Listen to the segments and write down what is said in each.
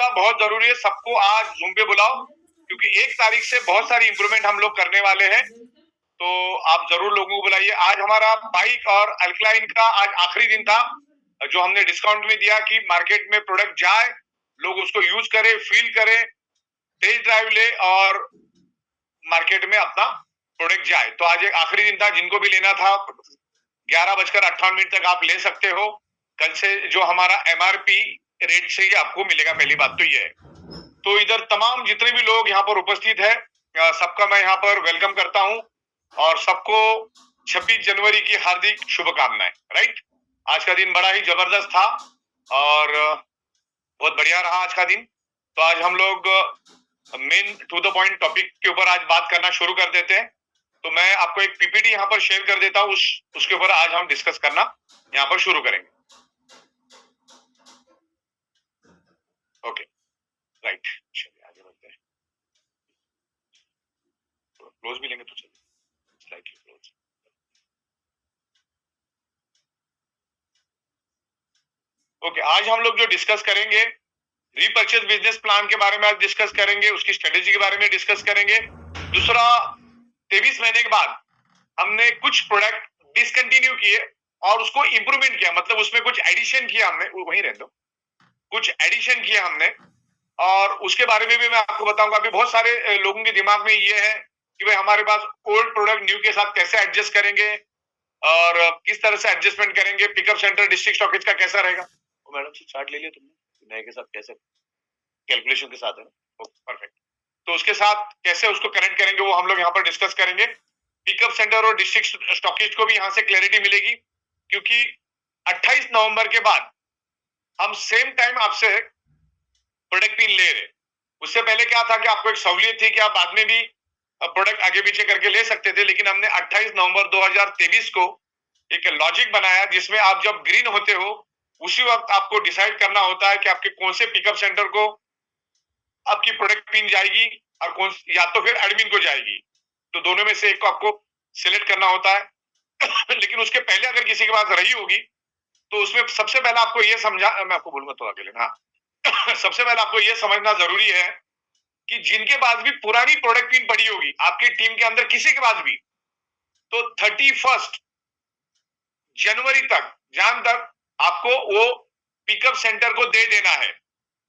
मुद्दा बहुत जरूरी है, सबको आज जूम पे बुलाओ, क्योंकि 1 तारीख से बहुत सारी इंप्रूवमेंट हम लोग करने वाले हैं, तो आप जरूर लोगों को बुलाइए। आज हमारा बाइक और अल्कलाइन का आज आखिरी दिन था, जो हमने डिस्काउंट में दिया कि मार्केट में प्रोडक्ट जाए, लोग उसको यूज करें, फील करें, टेस्ट ड्राइव ले और मार्केट में अपना प्रोडक्ट जाए। तो आज एक आखिरी दिन था, जिनको भी लेना था 11:58 तक आप ले सकते हो। कल से जो हमारा MRP रेट से ही आपको मिलेगा, पहली बात तो ये है। तो इधर तमाम जितने भी लोग यहाँ पर उपस्थित है, सबका मैं यहाँ पर वेलकम करता हूँ और सबको 26 जनवरी की हार्दिक शुभकामनाएं। राइट, आज का दिन बड़ा ही जबरदस्त था और बहुत बढ़िया रहा आज का दिन। तो आज हम लोग main to the point topic के ऊपर आज बात करना शुरू कर देते हैं। तो मैं आपको एक PPT यहाँ पर शेयर कर देता हूँ, उसके ऊपर आज हम डिस्कस करना यहाँ पर शुरू करेंगे। ओके, राइट, चलिए आगे बढ़ते हैं। क्लोज भी लेंगे तो चलिए, स्लाइडली क्लोज। ओके, आज हम लोग जो डिस्कस करेंगे, रीपर्चेज बिजनेस प्लान के बारे में आज डिस्कस करेंगे, उसकी स्ट्रेटेजी के बारे में डिस्कस करेंगे। दूसरा, 23 महीने के बाद हमने कुछ प्रोडक्ट डिसकंटिन्यू किए और उसको इंप्रूवमेंट किया, मतलब उसमें कुछ एडिशन किया हमने, वहीं रहने दो, कुछ एडिशन किया हमने, और उसके बारे में भी मैं आपको बताऊंगा। अभी बहुत सारे लोगों के दिमाग में ये है कि भाई हमारे पास ओल्ड प्रोडक्ट न्यू के साथ कैसे एडजस्ट करेंगे और किस तरह से एडजस्टमेंट करेंगे, पिकअप सेंटर डिस्ट्रिक्ट स्टॉकेज का कैसा रहेगा। तो मैडम से चार्ट ले लिया तुमने, नए के साथ कैसे कैलकुलेशन के साथ है ना, परफेक्ट। तो उसके साथ कैसे उसको कनेक्ट करेंगे वो हम लोग यहाँ पर डिस्कस करेंगे। पिकअप सेंटर और डिस्ट्रिक्ट स्टॉकेज को भी यहाँ से क्लैरिटी मिलेगी, क्योंकि 28 नवंबर के बाद हम सेम टाइम आपसे प्रोडक्ट पिन ले रहे। उससे पहले क्या था कि आपको एक सहूलियत थी कि आप बाद में भी प्रोडक्ट आगे पीछे करके ले सकते थे, लेकिन हमने 28 नवंबर 2023 को एक लॉजिक बनाया जिसमें आप जब ग्रीन होते हो उसी वक्त आपको डिसाइड करना होता है कि आपके कौन से पिकअप सेंटर को आपकी प्रोडक्ट पिन जाएगी और कौन, या तो फिर एडमिन को जाएगी। तो दोनों में से एक को आपको सिलेक्ट करना होता है। लेकिन उसके पहले अगर किसी के पास रही होगी तो उसमें सबसे पहले आपको ये समझा, मैं आपको बोलूंगा तो आगे लेना, हाँ। सबसे पहले आपको ये समझना जरूरी है कि जिनके पास भी पुरानी प्रोडक्ट पिन पड़ी होगी आपकी टीम के अंदर किसी के पास भी, तो 31 जनवरी तक, जहां तक आपको वो पिकअप सेंटर को दे देना है।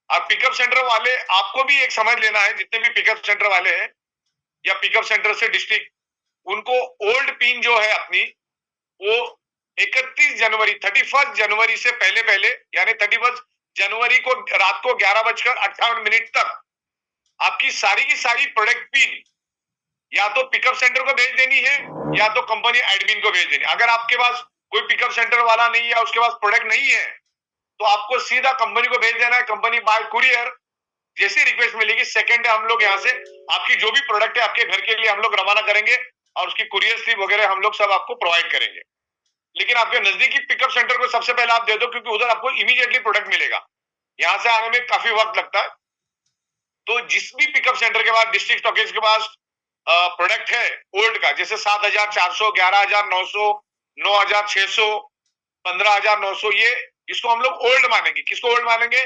और पिकअप सेंटर वाले आपको भी एक समझ लेना है, जितने भी पिकअप सेंटर वाले हैं या पिकअप सेंटर से डिस्ट्रिक्ट, उनको ओल्ड पिन जो है अपनी, वो 31 जनवरी से पहले पहले, यानी 31 जनवरी को रात को 11:58 तक आपकी सारी की सारी प्रोडक्ट पिन या तो पिकअप सेंटर को भेज देनी है या तो कंपनी एडमिन को भेज देनी। अगर आपके पास कोई पिकअप सेंटर वाला नहीं है या उसके पास प्रोडक्ट नहीं है तो आपको सीधा कंपनी को भेज देना है। कंपनी बाय कुरियर जैसी रिक्वेस्ट मिलेगी, सेकंड हम लोग यहाँ से आपकी जो भी प्रोडक्ट है आपके घर के लिए हम लोग रवाना करेंगे और उसकी कुरियर स्लिप वगैरह हम लोग सब आपको प्रोवाइड करेंगे। लेकिन आपके नजदीकी पिकअप सेंटर को सबसे पहले आप दे दो, क्योंकि उधर आपको इमीडिएटली प्रोडक्ट मिलेगा, यहाँ से आने में काफी वक्त लगता है। तो जिस भी पिकअप सेंटर के पास, डिस्ट्रिक्ट स्टॉकेज के पास प्रोडक्ट है ओल्ड का, जैसे 7,400, 11,900, 9,600, 15,900, ये इसको हम लोग ओल्ड मानेंगे। किसको ओल्ड मानेंगे?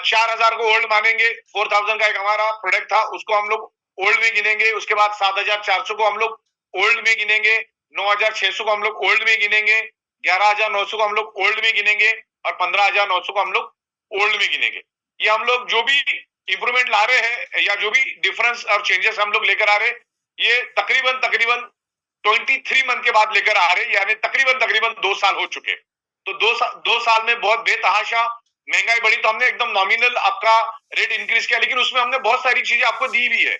4,000 को ओल्ड मानेंगे। 4,000 का एक हमारा प्रोडक्ट था, उसको हम लोग ओल्ड में गिनेंगे। उसके बाद 7,400 को हम लोग ओल्ड में गिनेंगे, 9,600 को हम लोग ओल्ड में गिनेंगे, 11,900 को हम लोग ओल्ड में गिनेंगे और 15,900 को हम लोग ओल्ड में गिनेंगे। ये हम लोग जो भी इंप्रूवमेंट ला रहे हैं या जो भी डिफरेंस और चेंजेस हम लोग लेकर आ रहे हैं, ये तकरीबन 23 मंथ के बाद लेकर आ रहे हैं, यानी तकरीबन 2 साल हो चुके। तो 2 साल में बहुत बेतहाशा महंगाई बढ़ी, तो हमने एकदम नॉमिनल आपका रेट इंक्रीज किया, लेकिन उसमें हमने बहुत सारी चीजें आपको दी भी है।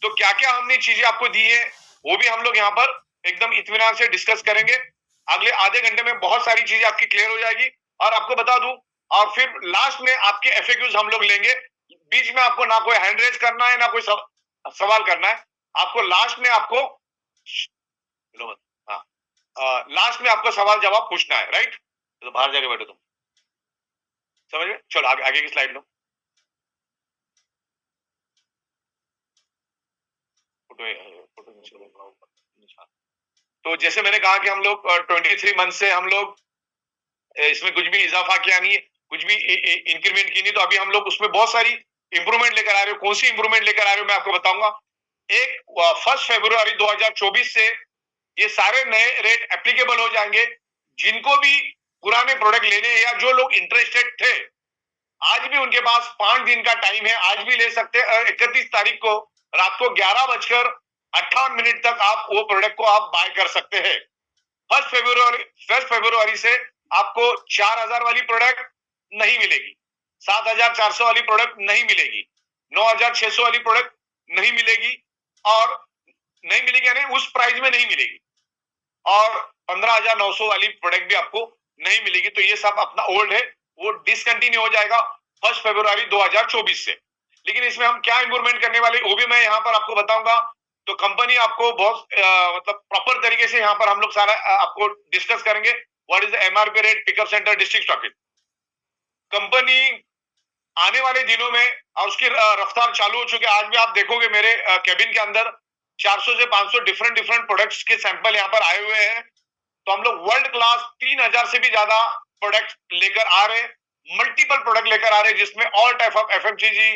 तो क्या क्या हमने चीजें आपको दी है वो भी हम लोग यहाँ पर एकदम इत्मीनान से डिस्कस करेंगे। अगले आधे घंटे में बहुत सारी चीजें आपकी क्लियर हो जाएगी और आपको बता दूं, और फिर लास्ट में आपके एफएक्यूज हम लोग लेंगे। बीच में आपको ना कोई हैंड रेज करना है ना कोई सवाल करना है, आपको लास्ट में आपको, हाँ, लास्ट में आपको सवाल जवाब पूछना है। राइट, तो बाहर जाके बैठो तुम, समझ गए? चलो आगे आगे की स्लाइड लो। तो जैसे मैंने कहा कि हम लोग 23 मंथ से हम लोग इसमें कुछ भी इजाफा किया नहीं है। कुछ भी इंक्रीमेंट की नहीं। तो अभी हम लोग उसमें बहुत सारी इंप्रूवमेंट लेकर आ रहे हो। कौन सी इंप्रूवमेंट लेकर आ रहे हो मैं आपको बताऊंगा। एक 1 फरवरी 2024 से ये सारे नए रेट एप्लीकेबल हो जाएंगे। जिनको भी पुराने प्रोडक्ट लेने हैं या जो लोग इंटरेस्टेड थे, आज भी उनके पास 5 दिन का टाइम है, आज भी ले सकते हैं। 31 तारीख को रात को 11:58 तक आप वो प्रोडक्ट को आप बाय कर सकते हैं। 1 फरवरी से आपको 4,000 वाली प्रोडक्ट नहीं मिलेगी, 7,400 वाली प्रोडक्ट नहीं मिलेगी, 9,600 वाली प्रोडक्ट नहीं मिलेगी, और नहीं मिलेगी यानी उस प्राइस में नहीं मिलेगी, और 15,900 वाली प्रोडक्ट भी आपको नहीं मिलेगी। तो ये सब अपना ओल्ड है, वो डिसकंटिन्यू हो जाएगा 1 फरवरी 2024 से। लेकिन इसमें हम क्या इंप्रूवमेंट करने वाले वो भी मैं यहाँ पर आपको बताऊंगा। तो कंपनी आपको बहुत मतलब प्रॉपर तरीके से यहाँ पर हम लोग सारा आपको डिस्कस करेंगे। What is the MRP rate, pickup centre, district stockage. Company आने वाले दिनों में और उसकी रफ्तार चालू हो चुकी है। आज भी आप देखोगे मेरे केबिन के अंदर 400 से 500 डिफरेंट प्रोडक्ट्स के सैंपल यहाँ पर आए हुए हैं। तो हम लोग वर्ल्ड क्लास 3,000 से भी ज्यादा प्रोडक्ट लेकर आ रहे हैं, मल्टीपल प्रोडक्ट लेकर आ रहे हैं, जिसमें all type of FMCG,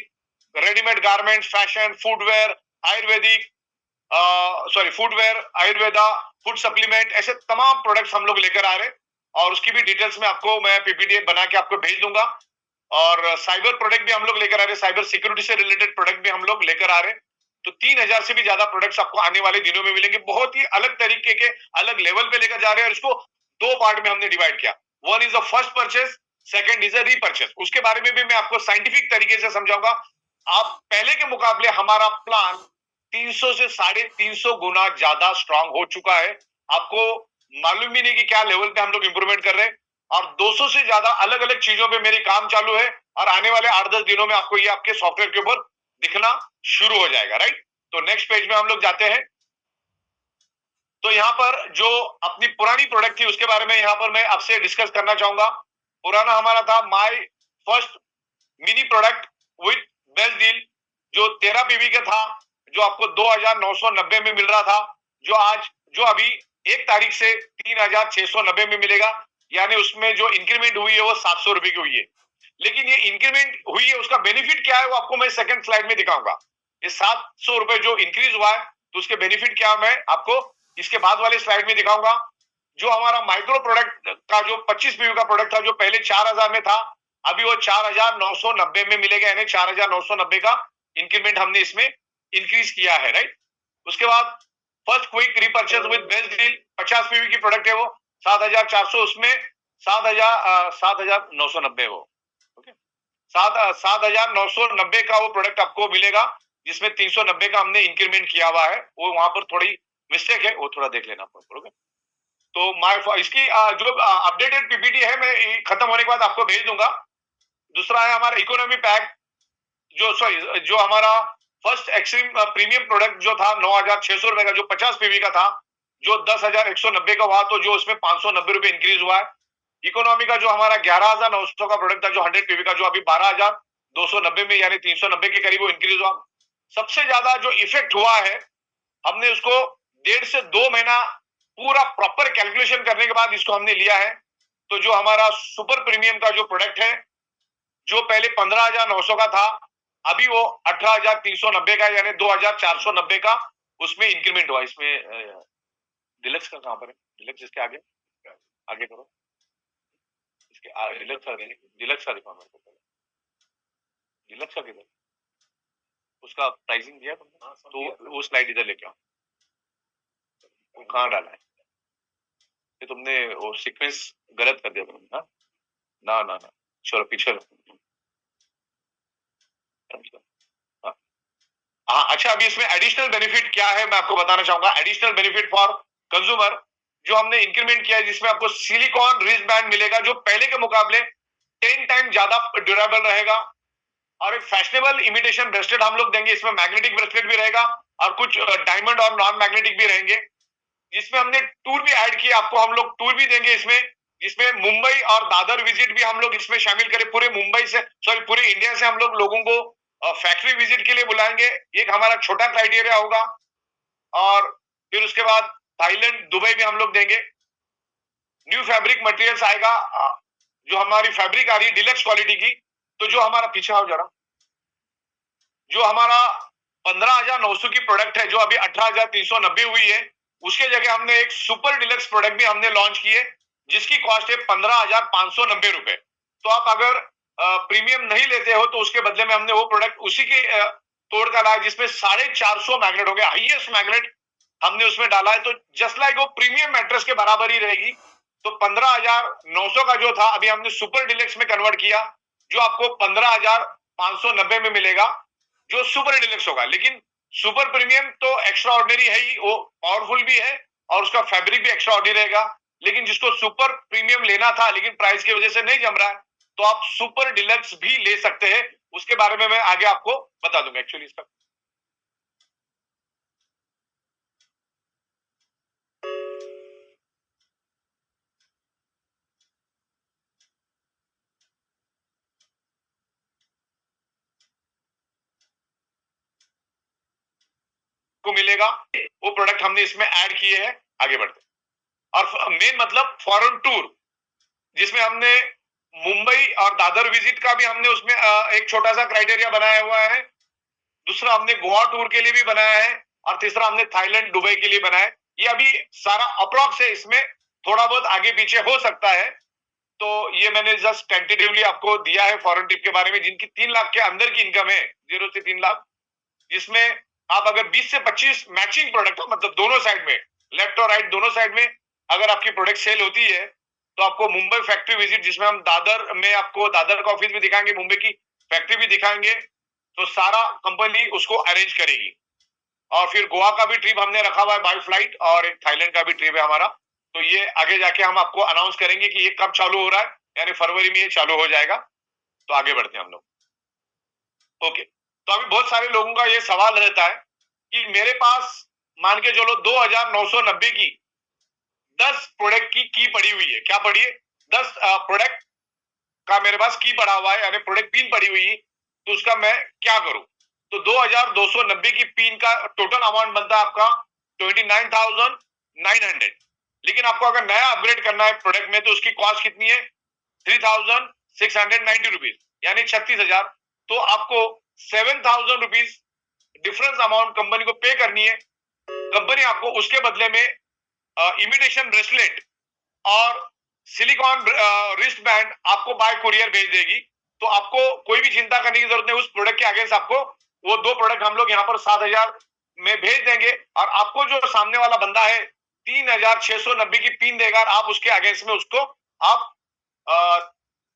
readymade garments, fashion, foodware, Ayurvedic foodware, Ayurveda, food supplement, ऐसे तमाम प्रोडक्ट्स हम लोग लेकर आ रहे हैं। और उसकी भी डिटेल्स में आपको मैं पीपीटी बना के आपको भेज दूंगा। और साइबर प्रोडक्ट भी हम लोग लेकर आ रहे हैं, साइबर सिक्योरिटी से रिलेटेड प्रोडक्ट भी हम लोग लेकर आ रहे हैं। तो 3,000 से भी ज्यादा प्रोडक्ट्स आपको आने वाले दिनों में मिलेंगे। बहुत ही अलग तरीके के अलग लेवल पे लेकर जा रहे हैं, और इसको 2 पार्ट में हमने डिवाइड किया। One is a first purchase, second is a repurchase. उसके बारे में भी मैं आपको साइंटिफिक तरीके से समझाऊंगा। आप पहले के मुकाबले हमारा प्लान 300 से 350 गुना ज्यादा स्ट्रांग हो चुका है। आपको मालूम भी नहीं कि क्या लेवल पे हम लोग इंप्रूवमेंट कर रहे हैं। और 200 से ज्यादा अलग अलग चीजों पे मेरी काम चालू है, और आने वाले 8-10 दिनों में आपको ये आपके सॉफ्टवेयर के ऊपर दिखना शुरू हो जाएगा। राइट, तो नेक्स्ट पेज में हम लोग जाते हैं। तो यहाँ पर जो अपनी पुरानी प्रोडक्ट थी उसके बारे में यहाँ पर मैं आपसे डिस्कस करना चाहूंगा। पुराना हमारा था my first mini product with best deal, जो 13 पीवी का था, जो आपको 2,990 में मिल रहा था, जो अभी 1 तारीख से 3,690 में मिलेगा। यानी उसमें जो इंक्रीमेंट हुई है वो 700 रुपए की हुई है। लेकिन ये इंक्रीमेंट हुई है, उसका बेनिफिट क्या है वो आपको मैं सेकंड स्लाइड में दिखाऊंगा। ये 700 रुपए जो इंक्रीज हुआ है तो उसके बेनिफिट क्या मैं आपको इसके बाद वाले स्लाइड में दिखाऊंगा। जो हमारा माइक्रो प्रोडक्ट का जो 25 पीवी का प्रोडक्ट था, जो पहले 4,000 में था, अभी वो 4,990 में मिलेगा। यानी 4,990 का इंक्रीमेंट हमने इसमें इंक्रीज किया है। राइट, उसके बाद first quick repurchase with best deal 50 PV की प्रोडक्ट है, वो 7,400, उसमें 7,990 वो ओके 7,990 का वो प्रोडक्ट आपको मिलेगा, जिसमें 390 का हमने इंक्रीमेंट किया हुआ है। वो वहां पर थोड़ी मिस्टेक है, वो थोड़ा देख लेना पड़ेगा। तो इसकी जो अपडेटेड पीपीटी है मैं खत्म होने के बाद आपको भेज दूंगा। दूसरा है हमारा इकोनॉमी पैक, जो हमारा फर्स्ट एक्सट्रीम प्रीमियम प्रोडक्ट जो था 9,600 रुपए का, जो 50 पीवी का था, जो 10,190 का हुआ, तो जो उसमें 590 रुपए इंक्रीज हुआ है। इकोनॉमी का जो हमारा 11,900 का प्रोडक्ट था, जो 100 पीवी का, जो अभी 12,290 में यानी 390 के करीब वो इंक्रीज हुआ। सबसे ज्यादा जो इफेक्ट हुआ है, हमने उसको 1.5 से 2 महीना पूरा प्रॉपर कैलकुलेशन करने के बाद इसको हमने लिया है। तो जो हमारा सुपर प्रीमियम का जो प्रोडक्ट है, जो पहले 15,900 का था, अभी वो 18,390 का यानी 2,490 का उसमें इंक्रीमेंट हुआ। इसमें डिलक्स का कहां पर है? डिलक्स इसके आगे आगे करो, इसके डिलक्स का दिखाओ मेरे को पहले। डिलक्स का किधर, उसका प्राइसिंग दिया तुमने? तो वो स्लाइड इधर लेके आओ, वो कहाँ डाला है? ये तुमने वो सीक्वेंस गलत कर दिया तुमने। ना ना ना, चलो पीछे हाँ, अच्छा, अभी इसमें एडिशनल बेनिफिट क्या है मैं आपको बताना चाहूंगा। एडिशनल बेनिफिट फॉर कंज्यूमर जो हमने इंक्रीमेंट किया है, जिसमें आपको सिलिकॉन रिस्ट बैंड मिलेगा, जो पहले के मुकाबले 10 टाइम ज्यादा ड्यूरेबल रहेगा। और एक फैशनेबल इमिटेशन ब्रेसलेट हम लोग देंगे, इसमें मैग्नेटिक ब्रेसलेट भी रहेगा और कुछ डायमंड और नॉन मैग्नेटिक भी रहेंगे। जिसमें हमने टूर भी ऐड किया, आपको हम लोग टूर भी देंगे इसमें, जिसमें मुंबई और दादर विजिट भी हम लोग इसमें शामिल करें। पूरे मुंबई से पूरे इंडिया से हम लोग लोगों को फैक्ट्री विजिट के लिए बुलाएंगे, एक हमारा छोटा क्राइटेरिया होगा। और फिर उसके बाद थाईलैंड, दुबई में हम लोग देंगे। न्यू फैब्रिक मटेरियल्स आएगा, जो हमारी फैब्रिक आ रही है डिलक्स क्वालिटी की, तो जो हमारा पीछे आओ जरा, जो हमारा 15,900 की प्रोडक्ट है जो अभी 18,390 हुई है, उसके जगह हमने एक सुपर डिलक्स प्रोडक्ट भी हमने लॉन्च की है जिसकी कॉस्ट है 15,590 रुपए। तो आप अगर प्रीमियम नहीं लेते हो तो उसके बदले में हमने वो प्रोडक्ट उसी के तोड़ का लाया जिसमें 450 मैग्नेट हो गया, हाईएस्ट मैग्नेट हमने उसमें डाला है। तो जस्ट लाइक वो प्रीमियम मैट्रेस के बराबर ही रहेगी। तो 15,900 का जो था अभी हमने सुपर डिलक्स में कन्वर्ट किया, जो आपको 15,590 में मिलेगा, जो सुपर डिलक्स होगा। लेकिन सुपर प्रीमियम तो एक्स्ट्रा ऑर्डिनरी है ही, वो पावरफुल भी है और उसका फैब्रिक भी एक्स्ट्रा ऑर्डिनरी रहेगा। लेकिन जिसको सुपर प्रीमियम लेना था लेकिन प्राइस की वजह से नहीं जम रहा है, तो आप सुपर डिलक्स भी ले सकते हैं। उसके बारे में मैं आगे आपको बता दूंगा एक्चुअली इसका। को मिलेगा वो प्रोडक्ट हमने इसमें ऐड किए हैं। आगे बढ़ते और मेन मतलब फॉरेन टूर, जिसमें हमने मुंबई और दादर विजिट का भी हमने उसमें एक छोटा सा क्राइटेरिया बनाया हुआ है। दूसरा हमने गोवा टूर के लिए भी बनाया है और तीसरा हमने थाईलैंड दुबई के लिए बनाया है। ये अभी सारा अप्रॉक्स है, इसमें थोड़ा बहुत आगे पीछे हो सकता है। तो ये मैंने जस्ट टेंटेटिवली आपको दिया है फॉरेन ट्रिप के बारे में, जिनकी 3 लाख के अंदर की इनकम है, 0 से 3 लाख, जिसमें आप अगर 20 से 25 मैचिंग प्रोडक्ट हो, मतलब दोनों साइड में, लेफ्ट और राइट दोनों साइड में अगर आपकी प्रोडक्ट सेल होती है, तो आपको मुंबई फैक्ट्री विजिट, जिसमें हम दादर में आपको दादर का ऑफिस भी दिखाएंगे, मुंबई की फैक्ट्री भी दिखाएंगे, तो सारा कंपनी उसको अरेंज करेगी। और फिर गोवा का भी ट्रिप हमने रखा हुआ है बाय फ्लाइट, और एक थाईलैंड का भी ट्रिप है हमारा। तो ये आगे जाके हम आपको अनाउंस करेंगे कि ये कब चालू हो रहा है, यानी फरवरी में ये चालू हो जाएगा। तो आगे बढ़ते हैं हम लोग। ओके, तो अभी बहुत सारे लोगों का ये सवाल रहता है कि मेरे पास मान के चलो 2,990 की 10 प्रोडक्ट की पड़ी हुई है। क्या पड़ी है? 10 प्रोडक्ट का मेरे पास की पड़ा हुआ है, यानी प्रोडक्ट पिन पड़ी हुई है। तो उसका मैं क्या करूं? तो 2,290 की पिन का टोटल अमाउंट बनता है आपका 29,900। लेकिन आपको अगर नया अपग्रेड करना है प्रोडक्ट में, तो उसकी कॉस्ट कितनी है? 3,690 रुपीज, यानी 36,000। तो आपको 7,000 रुपीज डिफरेंस अमाउंट कंपनी को पे करनी है। कंपनी आपको उसके बदले में इमिटेशन ब्रेसलेट और सिलिकॉन रिस्ट बैंड आपको बाय कुरियर भेज देगी। तो आपको कोई भी चिंता करने की जरूरत नहीं। उस प्रोडक्ट के अगेंस्ट आपको वो 2 प्रोडक्ट हम लोग यहाँ पर 7,000 में भेज देंगे, और आपको जो सामने वाला बंदा है 3,690 की पिन देगा, और आप उसके अगेंस्ट में उसको आप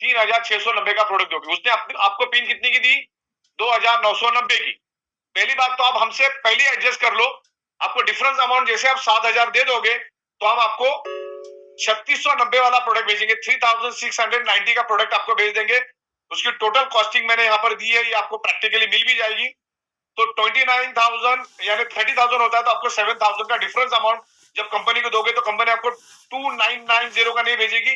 3,690 का प्रोडक्ट दोगे। उसने आपको पिन कितनी की दी? 2,990 की। पहली बात तो आप हमसे पहले एडजस्ट कर लो। आपको डिफरेंस अमाउंट जैसे आप 7,000 दे दोगे, तो हम आपको 3,690 वाला प्रोडक्ट भेजेंगे। 3,690 का प्रोडक्ट आपको भेज देंगे। उसकी टोटल कॉस्टिंग मैंने यहाँ पर दी है, ये आपको प्रैक्टिकली मिल भी जाएगी। तो 29,000 यानी 30,000 होता है, तो आपको 7,000 का डिफरेंस अमाउंट जब कंपनी को दोगे, तो कंपनी आपको 2,990 का नहीं भेजेगी,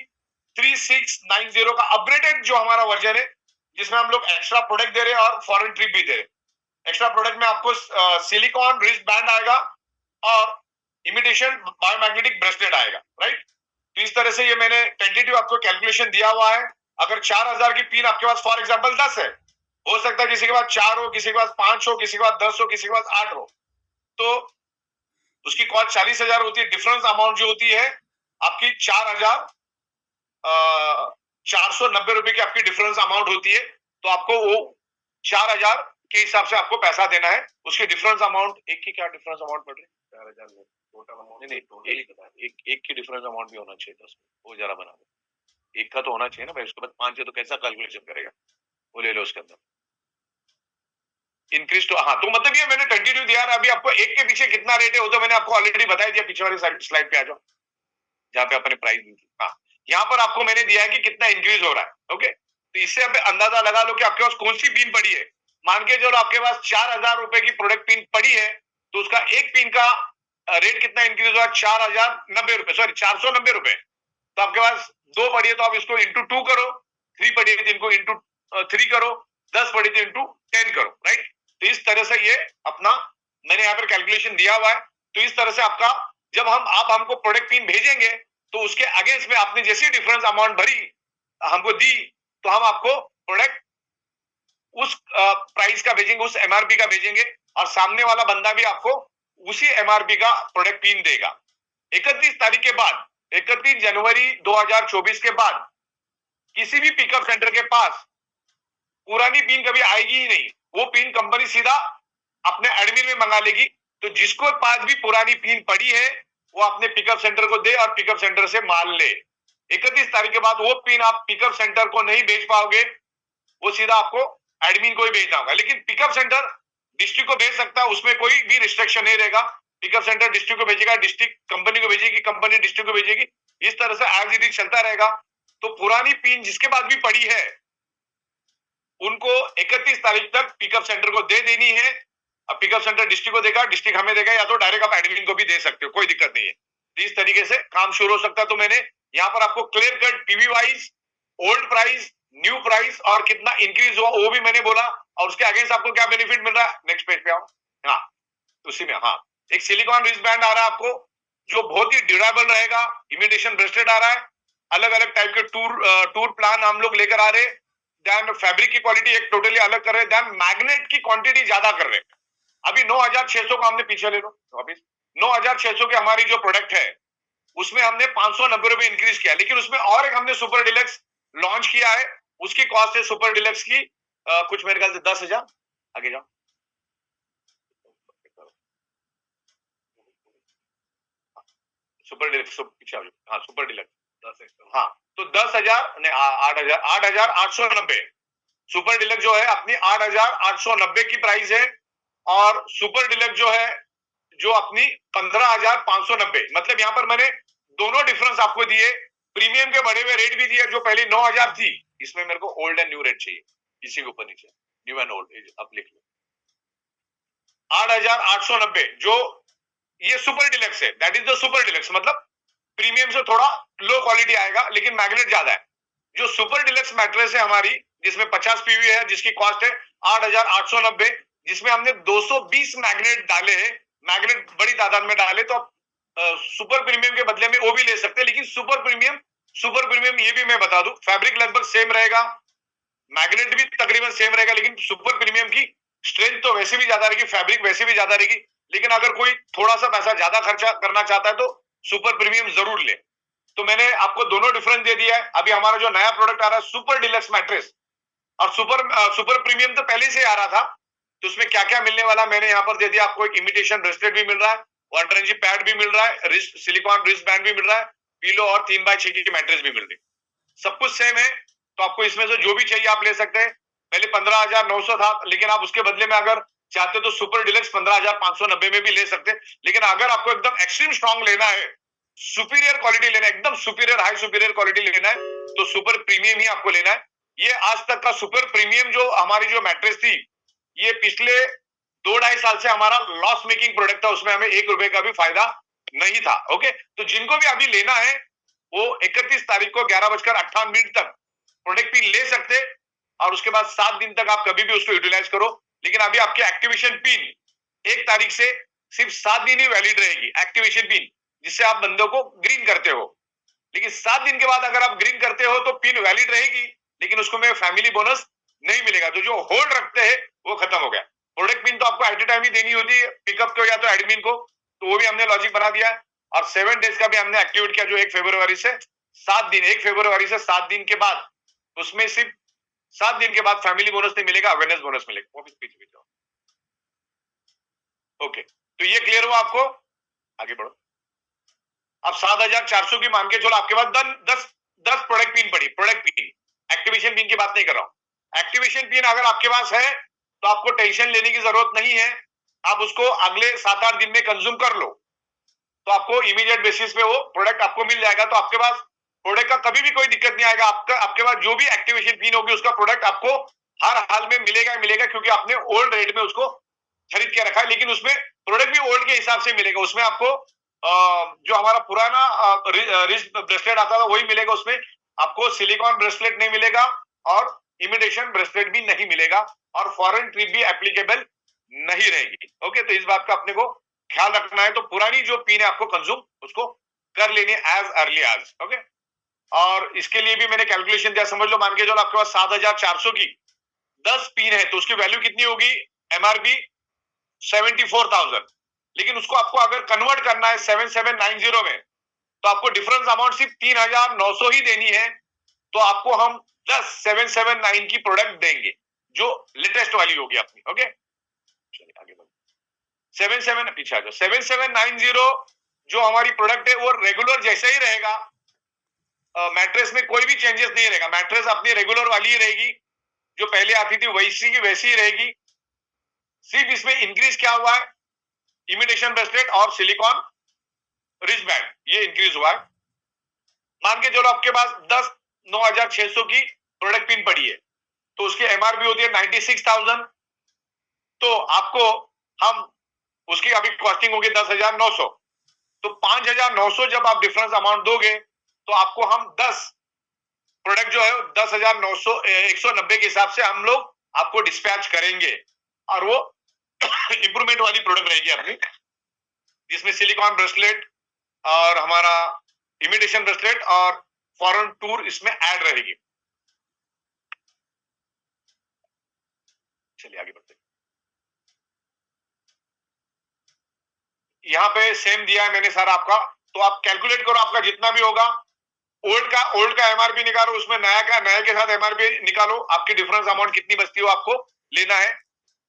3,690 का अपग्रेडेड जो हमारा वर्जन है, जिसमें हम लोग एक्स्ट्रा प्रोडक्ट दे रहे हैं और फॉरेन ट्रिप भी दे रहे हैं। एक्स्ट्रा प्रोडक्ट में आपको सिलिकॉन रिस्ट बैंड आएगा और इमिटेशन बायोमैग्नेटिक ब्रेसलेट आएगा, राइट। तो इस तरह से ये मैंने टेंटेटिव आपको कैलकुलेशन दिया हुआ है। अगर 4,000 की पिन आपके पास फॉर एग्जांपल 10 है, हो सकता है किसी के पास 4 हो, किसी के पास 5 हो, किसी के पास 10 हो, किसी के पास 8 हो, तो उसकी कॉस्ट 40,000 होती है। डिफरेंस अमाउंट जो होती है आपकी 4,490 रुपए की आपकी डिफरेंस अमाउंट होती है। तो आपको वो 4,000 के हिसाब से आपको पैसा देना है। उसकी डिफरेंस अमाउंट, एक की क्या डिफरेंस अमाउंट पड़ रही है? 4,000 टोटल अमाउंट नहीं, एक की डिफरेंस अमाउंट भी होना चाहिए 10 में, वो जरा बना दो। एक का तो होना चाहिए ना भाई, उसके बाद 5 है तो कैसा कैलकुलेशन करेगा? वो ले लो उसके अंदर इंक्रीज तो। हाँ, तो मतलब ये मैंने कंटिन्यू दिया है। अभी आपको एक के पीछे कितना रेट है वो तो मैंने आपको ऑलरेडी बता दिया। पीछे वाली स्लाइड पे आ जाओ, जहाँ पे अपने प्राइस दी थी। हाँ, यहाँ पर आपको मैंने दिया है कि कितना इंक्रीज हो रहा है। ओके, तो इससे आप अंदाजा लगा लो कि आपके पास कौन सी पिन पड़ी है। मान के चलो आपके पास 4,000 रुपए की प्रोडक्ट पिन पड़ी है, तो उसका एक पिन का रेट कितना इंक्रीज हुआ? 4,090 रुपए, सॉरी 490 रुपए। तो आपके पास 2 पड़ी है, तो आप इसको इंटू 2 करो। 3 पड़ी है तो इनको इंटू 3 करो। 10 पड़ी तो इंटू 10 करो, राइट। तो इस तरह से ये अपना मैंने यहाँ पर कैलकुलेशन दिया हुआ है। तो इस तरह से आपका जब आप हमको प्रोडक्ट पिन भेजेंगे, तो उसके अगेंस्ट में आपने जैसी डिफरेंस अमाउंट भरी हमको दी तो हम आपको प्रोडक्ट उस प्राइस का भेजेंगे, उस एमआरपी का भेजेंगे, और सामने वाला बंदा भी आपको उसी एमआरपी का प्रोडक्ट पिन देगा। 31 तारीख के बाद, 31 जनवरी 2024 के बाद किसी भी पिकअप सेंटर के पास पुरानी पिन कभी आएगी ही नहीं। वो पिन कंपनी सीधा अपने एडमिन में मंगा लेगी। तो जिसको पास भी पुरानी पिन पड़ी है वो अपने पिकअप सेंटर को दे और पिकअप सेंटर से माल ले। 31 तारीख के बाद वो पिन आप पिकअप सेंटर को नहीं भेज पाओगे, वो सीधा आपको एडमिन को ही भेजना होगा। लेकिन पिकअप सेंटर डिस्ट्रिक्ट को भेज सकता है, उसमें कोई भी रिस्ट्रिक्शन नहीं रहेगा। पिकअप सेंटर डिस्ट्रिक्ट को भेजेगा, डिस्ट्रिक्ट कंपनी को भेजेगी, कंपनी डिस्ट्रिक्ट को भेजेगी, इस तरह से एज इट इज चलता रहेगा। तो पुरानी पिन जिसके पास भी पड़ी है उनको 31 तारीख तक पिकअप सेंटर को दे देनी है। अब पिकअप सेंटर डिस्ट्रिक्ट को देगा, डिस्ट्रिक्ट हमें देगा, या तो डायरेक्ट आप एडमिन को भी दे सकते हो, कोई दिक्कत नहीं है। तो इस तरीके से काम शुरू हो सकता है। तो मैंने यहाँ पर आपको clear cut PV wise, old price, new price और कितना इंक्रीज हुआ वो भी मैंने बोला, और उसके अगेंस्ट आपको क्या बेनिफिट मिल रहा है। नेक्स्ट पेज पे आओ। हाँ, उसी में हाँ एक सिलिकॉन रिस्ट बैंड आ रहा है आपको, जो बहुत ही ड्यूरेबल रहेगा। इमिटेशन ब्रेसलेट आ रहा है, अलग अलग टाइप के टूर प्लान हम लोग लेकर आ रहे हैं। देन फैब्रिक की क्वालिटी एक टोटली अलग कर रहे हैं। देन मैग्नेट की क्वांटिटी ज्यादा कर रहे हैं। अभी 9600 का हमने पीछे ले लो वापिस, 9600 के हमारी जो प्रोडक्ट है उसमें हमने 590 रुपए इंक्रीज किया। लेकिन उसमें और एक हमने सुपर डिलक्स लॉन्च किया है, उसकी कॉस्ट है सुपर डिलक्स की कुछ मेरे ख्याल से 10,000। आगे जाओ, सुपर डिलक्स पीछे आओ। हाँ सुपर डिलक्स 10, हाँ तो 10,000 नहीं 8,000, 8,890 सुपर डिलक्स जो है अपनी 8,890 की प्राइस है। और सुपर डिलक्स जो है जो अपनी 15,590। मतलब यहाँ पर मैंने दोनों डिफरेंस आपको दिए, प्रीमियम के बढ़े हुए रेट भी दिए। जो पहले 9,000 थी, इसमें मेरे को ओल्ड एंड न्यू रेट चाहिए, इसी के ऊपर नीचे न्यू एंड ओल्ड अब लिख लो। 8,890 जो ये सुपर डिलक्स है, that is the super deluxe, मतलब प्रीमियम से थोड़ा लो क्वालिटी आएगा लेकिन मैग्नेट ज्यादा है। जो सुपर डिलक्स मैट्रेस है हमारी, जिसमें 50 पीवी है, जिसकी कॉस्ट है 8,890, जिसमें हमने 220 मैग्नेट डाले हैं। मैग्नेट बड़ी तादाद में डाले तो आप सुपर प्रीमियम के बदले में वो भी ले सकते हैं। लेकिन सुपर प्रीमियम ये भी मैं बता दूं, फैब्रिक लगभग सेम रहेगा, मैग्नेट भी तकरीबन सेम रहेगा, लेकिन सुपर प्रीमियम की स्ट्रेंथ तो वैसे भी ज्यादा रहेगी, फैब्रिक वैसे भी ज्यादा रहेगी। लेकिन अगर कोई थोड़ा सा पैसा ज्यादा खर्चा करना चाहता है तो सुपर प्रीमियम जरूर ले। तो मैंने आपको दोनों डिफरेंस दे दिया है। अभी हमारा जो नया प्रोडक्ट आ रहा है सुपर डिलक्स मैट्रेस, और सुपर प्रीमियम तो पहले से आ रहा था। तो उसमें क्या क्या मिलने वाला मैंने यहाँ पर दे दिया आपको। एक इमिटेशन ब्रेसलेट भी मिल रहा है, वाटरंजी पैड भी मिल रहा है, रिस्ट सिलिकॉन रिस्ट बैंड भी मिल रहा है, पिलो और 3x6 की मैट्रेस भी मिल रही है। सब कुछ सेम है। तो आपको इसमें से जो भी चाहिए आप ले सकते हैं। पहले 15,900 था, लेकिन आप उसके बदले में अगर चाहते तो सुपर डिलक्स 15,590 में भी ले सकते हैं। लेकिन अगर आपको एकदम एक्सट्रीम स्ट्रॉन्ग लेना है, सुपीरियर क्वालिटी लेना है, एकदम सुपीरियर हाई सुपीरियर क्वालिटी लेना है, तो सुपर प्रीमियम ही आपको लेना है। ये आज तक का सुपर प्रीमियम जो हमारी जो मैट्रेस थी, ये पिछले 2-2.5 साल से हमारा लॉस मेकिंग प्रोडक्ट था, उसमें हमें 1 रुपए का भी फायदा नहीं था। ओके, तो जिनको भी अभी लेना है वो 31 तारीख को 11:58 तक प्रोडक्ट भी ले सकते, और उसके बाद 7 दिन तक आप कभी भी उसको यूटिलाइज करो। लेकिन अभी आपकी एक्टिवेशन पिन 1 तारीख से सिर्फ 7 दिन ही वैलिड रहेगी, एक्टिवेशन पिन, जिससे आप बंदों को ग्रीन करते हो। लेकिन 7 दिन के बाद अगर आप ग्रीन करते हो तो पिन वैलिड रहेगी, लेकिन उसको में फैमिली बोनस नहीं मिलेगा। तो जो होल्ड रखते हैं वो खत्म हो गया। प्रोडक्ट पिन तो आपको एट ए टाइम ही देनी होती है, पिकअप को या तो एडमिन को, तो वो भी हमने लॉजिक बना दिया है। और 7 डेज का भी हमने एक्टिवेट किया, जो 1 फरवरी से 7 दिन, 1 फरवरी से 7 दिन के बाद, उसमें सिर्फ 7 दिन के बाद फैमिली बोनस नहीं मिलेगा, अवेयरनेस बोनस मिलेगा। वो भी पीछे जाओ। ओके, तो ये क्लियर हुआ आपको। आगे बढ़ो। अब 7,400 की मान के चलो आपके पास 10 प्रोडक्ट पिन पड़ी, प्रोडक्ट पिन, एक्टिवेशन पिन की बात नहीं कर रहा हूं। एक्टिवेशन पिन अगर आपके पास है तो आपको टेंशन लेने की जरूरत नहीं है। आप उसको अगले 7-8 दिन में कंज्यूम कर लो, तो आपको इमीडिएट बेसिस पे वो प्रोडक्ट आपको मिल जाएगा। तो आपके पास प्रोडक्ट का कभी भी कोई दिक्कत नहीं आएगा। आपके पास जो भी एक्टिवेशन पिन होगी उसका प्रोडक्ट आपको हर हाल में मिलेगा, क्योंकि आपने ओल्ड रेट में उसको खरीद के रखा है। लेकिन उसमें प्रोडक्ट भी ओल्ड के हिसाब से मिलेगा। उसमें आपको जो हमारा पुराना रिस्ट ब्रेसलेट आता था वही मिलेगा। उसमें आपको सिलिकॉन ब्रेसलेट नहीं मिलेगा और इमिटेशन ब्रेसलेट भी नहीं मिलेगा, और फॉरेन ट्रिप भी एप्लीकेबल नहीं रहेगी। ओके, तो इस बात का अपने को ख्याल रखना है। तो पुरानी जो पिन है आपको कंज्यूम उसको कर लेनी एज अर्ली एज। ओके, और इसके लिए भी मैंने कैलकुलेशन दिया, समझ लो मान के चलो आपके पास 7,400 की 10 पिन है तो उसकी वैल्यू कितनी होगी, एमआरपी 74,000। लेकिन उसको आपको अगर कन्वर्ट करना है 7790 में तो आपको डिफरेंस अमाउंट सिर्फ 3,900 ही देनी है। तो आपको हम 10 779 की प्रोडक्ट देंगे जो लेटेस्ट वाली होगी अपनी। ओके चलिए आगे बढ़ो। 77 पीछे आ जाओ। 7790 जो हमारी प्रोडक्ट है वो रेगुलर जैसे ही रहेगा, मैट्रेस में कोई भी चेंजेस नहीं रहेगा, मैट्रेस अपनी रेगुलर वाली ही रहेगी, जो पहले आती थी वैसी की वैसी ही रहेगी। सिर्फ इसमें इंक्रीज क्या हुआ है, इमिटेशन ब्रेसलेट और सिलिकॉन रिस्ट बैंड, ये इंक्रीज हुआ है। मान के चलो आपके पास 10 9,600 की प्रोडक्ट पिन पड़ी है तो उसकी एमआरपी होती है 96,000। तो आपको हम उसकी अभी कॉस्टिंग होगी 10,900। तो 5,900 जब आप डिफरेंस अमाउंट दोगे तो आपको हम 10 प्रोडक्ट जो है 10,900 190 के हिसाब से हम लोग आपको डिस्पैच करेंगे और वो इंप्रूवमेंट वाली प्रोडक्ट रहेगी अपनी, जिसमें सिलिकॉन ब्रेसलेट और हमारा इमिटेशन ब्रेसलेट और फॉरेन टूर इसमें ऐड रहेगी। चलिए आगे बढ़ते हैं। यहाँ पे सेम दिया है मैंने सारा आपका, तो आप कैलकुलेट करो आपका जितना भी होगा, ओल्ड का एमआरपी निकालो, उसमें नया का नया के साथ एमआरपी निकालो, आपकी डिफरेंस अमाउंट कितनी बचती हो आपको लेना है।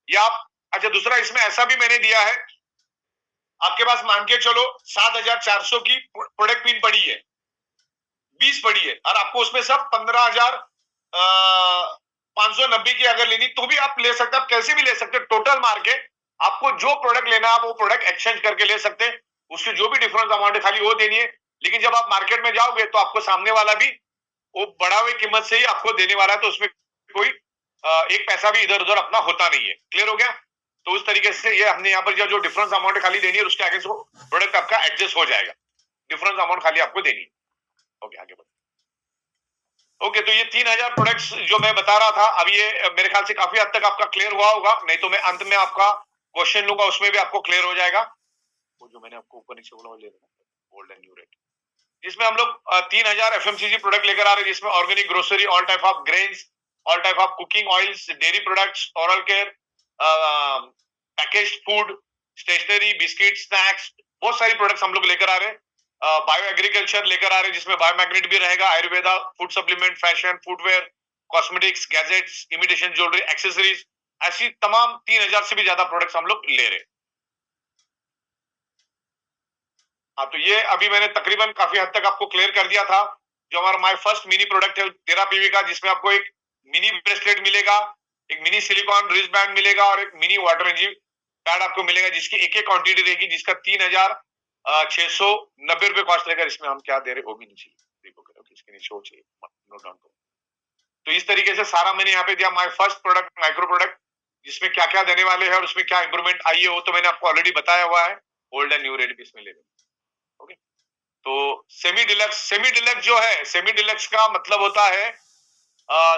या आप अच्छा दूसरा इसमें ऐसा भी मैंने दिया है, आपके पास मान के चलो 7,400 की प्रोडक्ट पिन पड़ी है, 20 पड़ी है और आपको उसमें सब 15,590 की अगर लेनी तो भी आप ले सकते, आप कैसे भी ले सकते, टोटल मार के आपको जो प्रोडक्ट लेना है आप वो प्रोडक्ट एक्सचेंज करके ले सकते हैं, उसकी जो भी डिफरेंस अमाउंट है खाली वो देनी है। लेकिन जब आप मार्केट में जाओगे तो आपको सामने वाला भी वो बढ़ा हुई कीमत से ही आपको देने वाला है, तो उसमें कोई एक पैसा भी इधर उधर अपना होता नहीं है। क्लियर हो गया? तो उस तरीके से ये हमने यहाँ पर जो डिफरेंस अमाउंट खाली देनी है उसके आगे से प्रोडक्ट आपका एडजस्ट हो जाएगा, डिफरेंस अमाउंट खाली आपको देनी है। ओके आगे बढ़ो। ओके तो ये 3,000 प्रोडक्ट्स जो मैं बता रहा था, अब ये मेरे ख्याल से काफी हद तक आपका क्लियर हुआ होगा, नहीं तो मैं अंत में आपका क्वेश्चन लूंगा उसमें भी आपको क्लियर हो जाएगा। वो जो मैंने आपको ऊपर नीचे बोला वो ले लेना, ओल्ड एंड न्यू रेट, जिसमें हम लोग 3,000 एफएमसीजी प्रोडक्ट लेकर आ रहे हैं, जिसमें organic grocery, all type of grains, all type of cooking oils, dairy products, oral care, packaged food, stationery, biscuit, snacks, बहुत सारी प्रोडक्ट्स हम लोग लेकर आ रहे हैं। बायो एग्रीकल्चर लेकर आ रहे हैं जिसमें बायोमैग्नेट भी रहेगा, Ayurveda, food supplement, fashion, footwear, cosmetics, gadgets, imitation jewellery, accessories, ऐसी तमाम 3,000 से भी ज्यादा प्रोडक्ट्स हम लोग ले रहे हैं। हाँ तो ये अभी मैंने तकरीबन काफी हद तक आपको क्लियर कर दिया था। जो हमारा माय फर्स्ट मिनी प्रोडक्ट है 13 पीवी का, जिसमें आपको एक मिनी ब्रेसलेट मिलेगा, एक मिनी सिलिकॉन रिस्ट बैंड मिलेगा और एक मिनी वाटर रेंजिंग पैड आपको मिलेगा, जिसकी एक एक क्वांटिटी रहेगी, जिसका 3,690 रुपए कॉस्ट रहेगा। इसमें हम क्या दे रहे वो भी नीचे इसके नीचे नोट डाउन करो। तो इस तरीके से सारा मैंने यहाँ पे दिया my first product, micro product, जिसमें क्या क्या देने वाले हैं और उसमें क्या इंप्रूवमेंट आई है वो तो मैंने आपको ऑलरेडी बताया हुआ है। ओल्ड एंड न्यू रेट भी इसमें ले लेंगे। ओके तो सेमी डिलक्स जो है, सेमी डिलक्स का मतलब होता है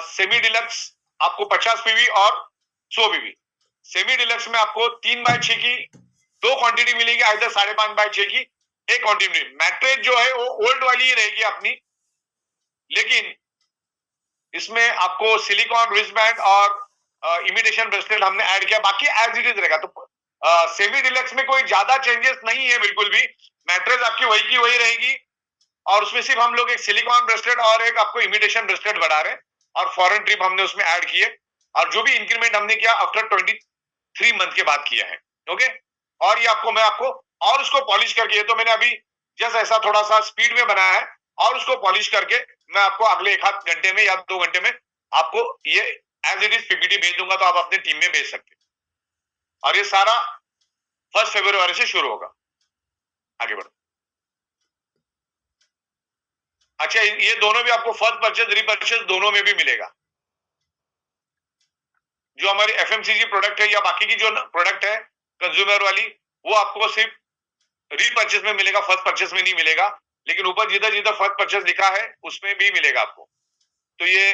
सेमी डिलक्स आपको 50 पीवी और 100 पीवी। सेमी डिलक्स में आपको 3/6 की 2 क्वांटिटी मिलेगी, आइदर 5.5/6 की एक क्वांटिटी। मैट्रेस जो है वो ओल्ड वाली ही रहेगी अपनी, लेकिन इसमें आपको सिलिकॉन रिस्ट बैंड और इमिटेशन ब्रेसलेट हमने ऐड किया, बाकी एज इट इज रहेगा। तो सेमी डिलक्स में कोई ज्यादा चेंजेस नहीं है बिल्कुल भी, मैट्रेस आपकी वही की वही रहेगी और उसमें सिर्फ हम लोग एक सिलिकॉन ब्रेसलेट और एक आपको इमिटेशन ब्रेसलेट बढ़ा रहे हैं और फॉरेन ट्रिप हमने उसमें ऐड किए, और जो भी इंक्रीमेंट हमने किया आफ्टर 23 मंथ के बाद किया है। ओके और ये आपको मैं आपको और उसको पॉलिश करके, ये तो मैंने अभी जस्ट ऐसा थोड़ा सा स्पीड में बनाया है, और उसको पॉलिश करके मैं आपको अगले 1 घंटे में या 2 घंटे में आपको ये एज इट इज पीपीटी भेज दूंगा, तो आप अपनी टीम में भेज सकते हैं। और ये सारा 1 फरवरी से शुरू होगा। आगे बढ़ो। अच्छा ये दोनों भी आपको फर्स्ट परचेज रीपरचेज दोनों में भी मिलेगा। जो हमारी एफएमसीजी प्रोडक्ट है या बाकी की जो प्रोडक्ट है कंज्यूमर वाली, वो आपको सिर्फ रीपरचेज में मिलेगा, फर्स्ट परचेज में नहीं मिलेगा, लेकिन ऊपर जिधर जिधर फर्स्ट परचेज लिखा है उसमें भी मिलेगा आपको। तो ये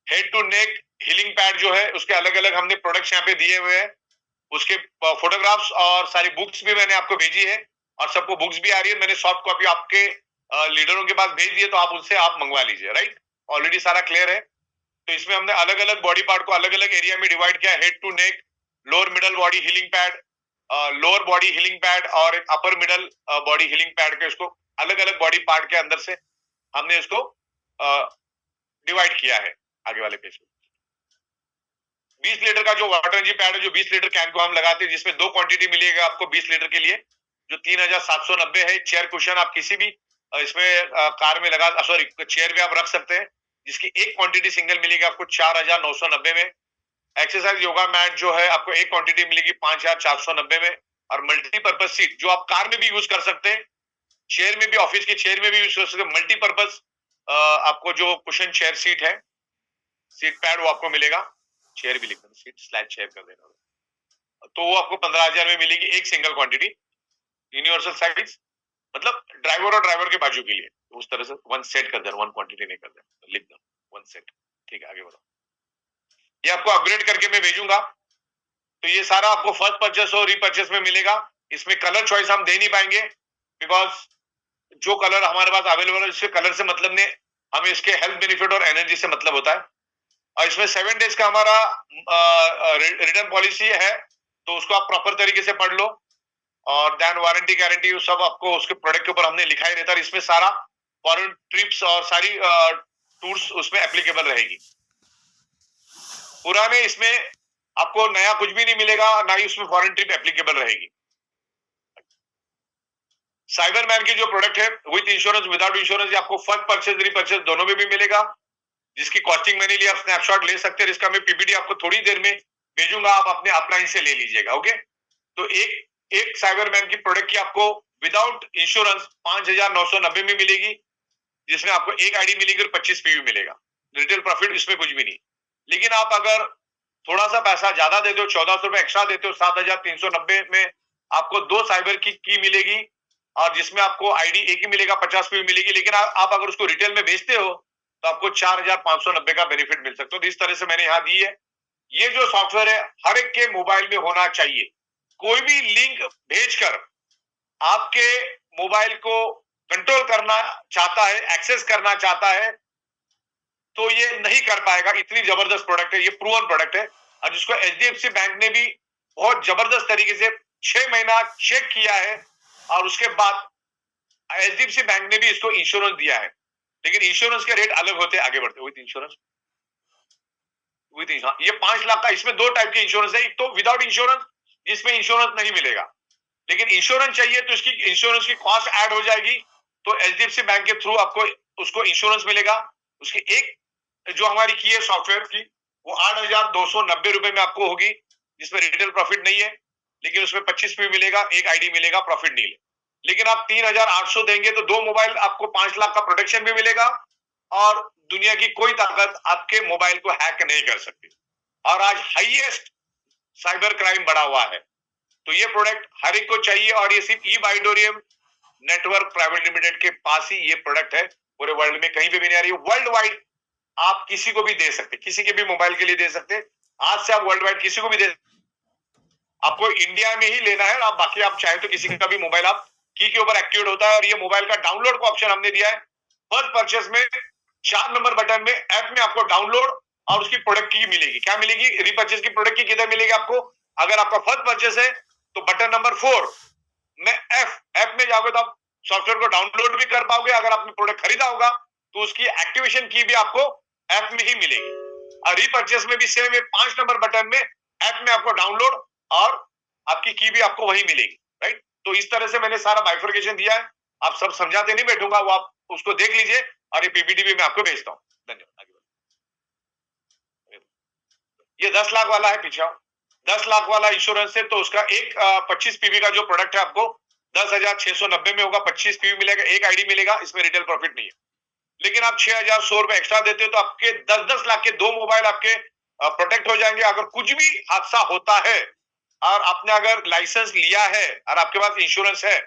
head to neck healing pad जो है उसके अलग अलग हमने प्रोडक्ट्स यहाँ पे दिए हुए हैं, उसके फोटोग्राफ्स और सारी बुक्स भी मैंने आपको भेजी है और सबको बुक्स भी आ रही है। मैंने सॉफ्ट कॉपी आपके लीडरों के पास भेज दिए, तो आप उनसे आप मंगवा लीजिए, राइट। ऑलरेडी सारा क्लियर है। तो इसमें हमने अलग अलग बॉडी पार्ट को अलग अलग एरिया में डिवाइड किया, head to neck, lower middle body healing pad, lower body healing pad और एक upper middle body healing pad के, इसको अलग अलग बॉडी पार्ट के अंदर से हमने इसको डिवाइड किया है। आगे वाले पेज में 20 लीटर का जो वाटर एनर्जी पैड है, जो 20 लीटर कैन को हम लगाते हैं, जिसमें दो क्वांटिटी मिलेगा आपको 20 लीटर के लिए, जो 3790 है। चेयर कुशन आप किसी भी इसमें कार में लगा, सॉरी चेयर पे आप रख सकते हैं, जिसकी एक क्वांटिटी सिंगल मिलेगी आपको 4990 में। एक्सरसाइज योगा मैट जो है आपको एक क्वांटिटी मिलेगी 5490 में। और मल्टीपर्पज सीट जो आप कार में भी यूज कर सकते हैं, चेयर में भी, ऑफिस की चेयर में भी यूज कर सकते हैं। मल्टीपर्पज आपको जो कुशन चेयर सीट है, सीट पैड, वो आपको मिलेगा। चेयर भी लिख देना, सीट स्लैश चेयर कर देना, तो वो आपको 15,000 में मिलेगी, एक सिंगल क्वांटिटी। यूनिवर्सल साइज मतलब ड्राइवर और ड्राइवर के बाजू के लिए, उस तरह से वन सेट कर देना, वन क्वांटिटी नहीं कर देना, लिख दो वन सेट। ठीक है, आगे बढ़ो। ये आपको अपग्रेड करके मैं भेजूंगा। तो ये सारा आपको फर्स्ट परचेस और रीपरचेस में मिलेगा। इसमें कलर चॉइस हम दे नहीं पाएंगे, बिकॉज जो कलर हमारे पास अवेलेबल है, इसके कलर से मतलब नहीं, हमें इसके हेल्थ बेनिफिट और एनर्जी से मतलब होता है। और इसमें 7 डेज का हमारा रिटर्न पॉलिसी है, तो उसको आप प्रॉपर तरीके से पढ़ लो। और देन वारंटी गारंटी सब आपको उसके प्रोडक्ट के ऊपर हमने लिखा ही रहता है। इसमें सारा फॉरेन ट्रिप्स और सारी टूर्स उसमें एप्लीकेबल रहेगी। पुराने इसमें आपको नया कुछ भी नहीं मिलेगा, ना ही उसमें फॉरेन ट्रिप एप्लीकेबल रहेगी। साइबरमैन के जो प्रोडक्ट है विद इंश्योरेंस विदाउट इंश्योरेंस, आपको फर्स्ट परचेज रीपरचेज दोनों में भी मिलेगा, जिसकी कॉस्टिंग मैंने लिया, आप स्नैपशॉट ले सकते हैं। इसका मैं पीपीटी आपको थोड़ी देर में भेजूंगा, आप अपने अपलाइन से ले लीजिएगा। ओके, तो एक साइबरमैन की प्रोडक्ट की आपको विदाउट इंश्योरेंस 5990 में मिलेगी, जिसमें आपको एक आईडी मिलेगी और 25 पीवी मिलेगा। रिटेल प्रॉफिट इसमें कुछ भी नहीं। लेकिन आप अगर थोड़ा सा पैसा ज्यादा देते हो, 1400 रुपए एक्स्ट्रा देते हो, 7390 में आपको दो साइबर की मिलेगी, और जिसमें आपको आईडी एक ही मिलेगा, 50 पीवी मिलेगी। लेकिन आप अगर उसको रिटेल में बेचते हो तो आपको 4590 का बेनिफिट मिल सकता है। तो इस तरह से मैंने यहाँ दी है। ये जो सॉफ्टवेयर है हर एक के मोबाइल में होना चाहिए। कोई भी लिंक भेजकर आपके मोबाइल को कंट्रोल करना चाहता है, एक्सेस करना चाहता है, तो ये नहीं कर पाएगा। इतनी जबरदस्त प्रोडक्ट है, ये प्रूवन प्रोडक्ट है। और जिसको एचडीएफसी बैंक ने भी बहुत जबरदस्त तरीके से 6 महीना चेक किया है, और उसके बाद एचडीएफसी बैंक ने भी इसको इंश्योरेंस दिया है। लेकिन इंश्योरेंस के रेट अलग होते हैं। आगे बढ़ते विद इंश्योरेंस, ये 5 लाख का, इसमें दो टाइप के इंश्योरेंस है। एक तो विदाउट इंश्योरेंस, जिसमें इंश्योरेंस नहीं मिलेगा, लेकिन इंश्योरेंस चाहिए तो इसकी इंश्योरेंस की कॉस्ट ऐड हो जाएगी। तो एचडीएफसी बैंक के थ्रू आपको उसको इंश्योरेंस मिलेगा। उसकी एक जो हमारी की है सॉफ्टवेयर की, वो 8290 रुपए में आपको होगी, जिसमें रिटेल प्रॉफिट नहीं है, लेकिन उसमें 25 पी मिलेगा, एक आईडी मिलेगा, प्रॉफिट नहीं है। लेकिन आप 3800 देंगे तो दो मोबाइल, आपको 5 लाख का प्रोटेक्शन भी मिलेगा, और दुनिया की कोई ताकत आपके मोबाइल को हैक नहीं कर सकती। और आज हाईएस्ट साइबर क्राइम बढ़ा हुआ है। तो ये प्रोडक्ट हर एक को चाहिए, और ये सिर्फ ई बाइडोरियम नेटवर्क प्राइवेट लिमिटेड के पास ही ये प्रोडक्ट है। पूरे वर्ल्ड में कहीं पे भी नहीं आ रही। वर्ल्ड वाइड आप किसी को भी दे सकते, किसी के भी मोबाइल के लिए दे सकते। आज से आप वर्ल्ड वाइड किसी को भी दे, आपको इंडिया में ही लेना है। आप बाकी आप चाहे तो किसी का भी मोबाइल आप की के ऊपर एक्टिवेट होता है। और ये मोबाइल का डाउनलोड का ऑप्शन हमने दिया है। फर्स्ट परचेस में 4 नंबर बटन में ऐप में आपको डाउनलोड और उसकी प्रोडक्ट की मिलेगी। क्या मिलेगी? रीपरचेस की प्रोडक्ट की किधर मिलेगी आपको? अगर आपका फर्स्ट परचेस है तो बटन नंबर 4 में ऐप में जाओगे तो आप सॉफ्टवेयर को डाउनलोड भी कर पाओगे। अगर आपने प्रोडक्ट खरीदा होगा तो उसकी एक्टिवेशन की भी आपको ऐप में ही मिलेगी। और रीपरचेस में भी सेम है, 5 नंबर बटन में ऐप में आपको डाउनलोड और आपकी की भी आपको वही मिलेगी, राइट। तो इस तरह से मैंने सारा बाइफर्केशन दिया है। आप सब समझाते नहीं बैठूंगा, वो आप उसको देख लीजिए, और ये पीपीटी भी मैं आपको भेजता हूँ। धन्यवाद। ये 10 लाख वाला है पीछे, 10 लाख वाला इंश्योरेंस है, तो उसका एक 25 पीवी का जो प्रोडक्ट है आपको 10,690 में होगा। 25 पीवी मिलेगा, एक आईडी मिलेगा, इसमें रिटेल प्रॉफिट नहीं है। लेकिन आप 6,100 रुपए एक्स्ट्रा देते हो तो आपके 10-10 लाख के दो मोबाइल आपके प्रोटेक्ट हो जाएंगे। अगर कुछ भी हादसा होता है, और आपने अगर लाइसेंस लिया है और आपके पास इंश्योरेंस है,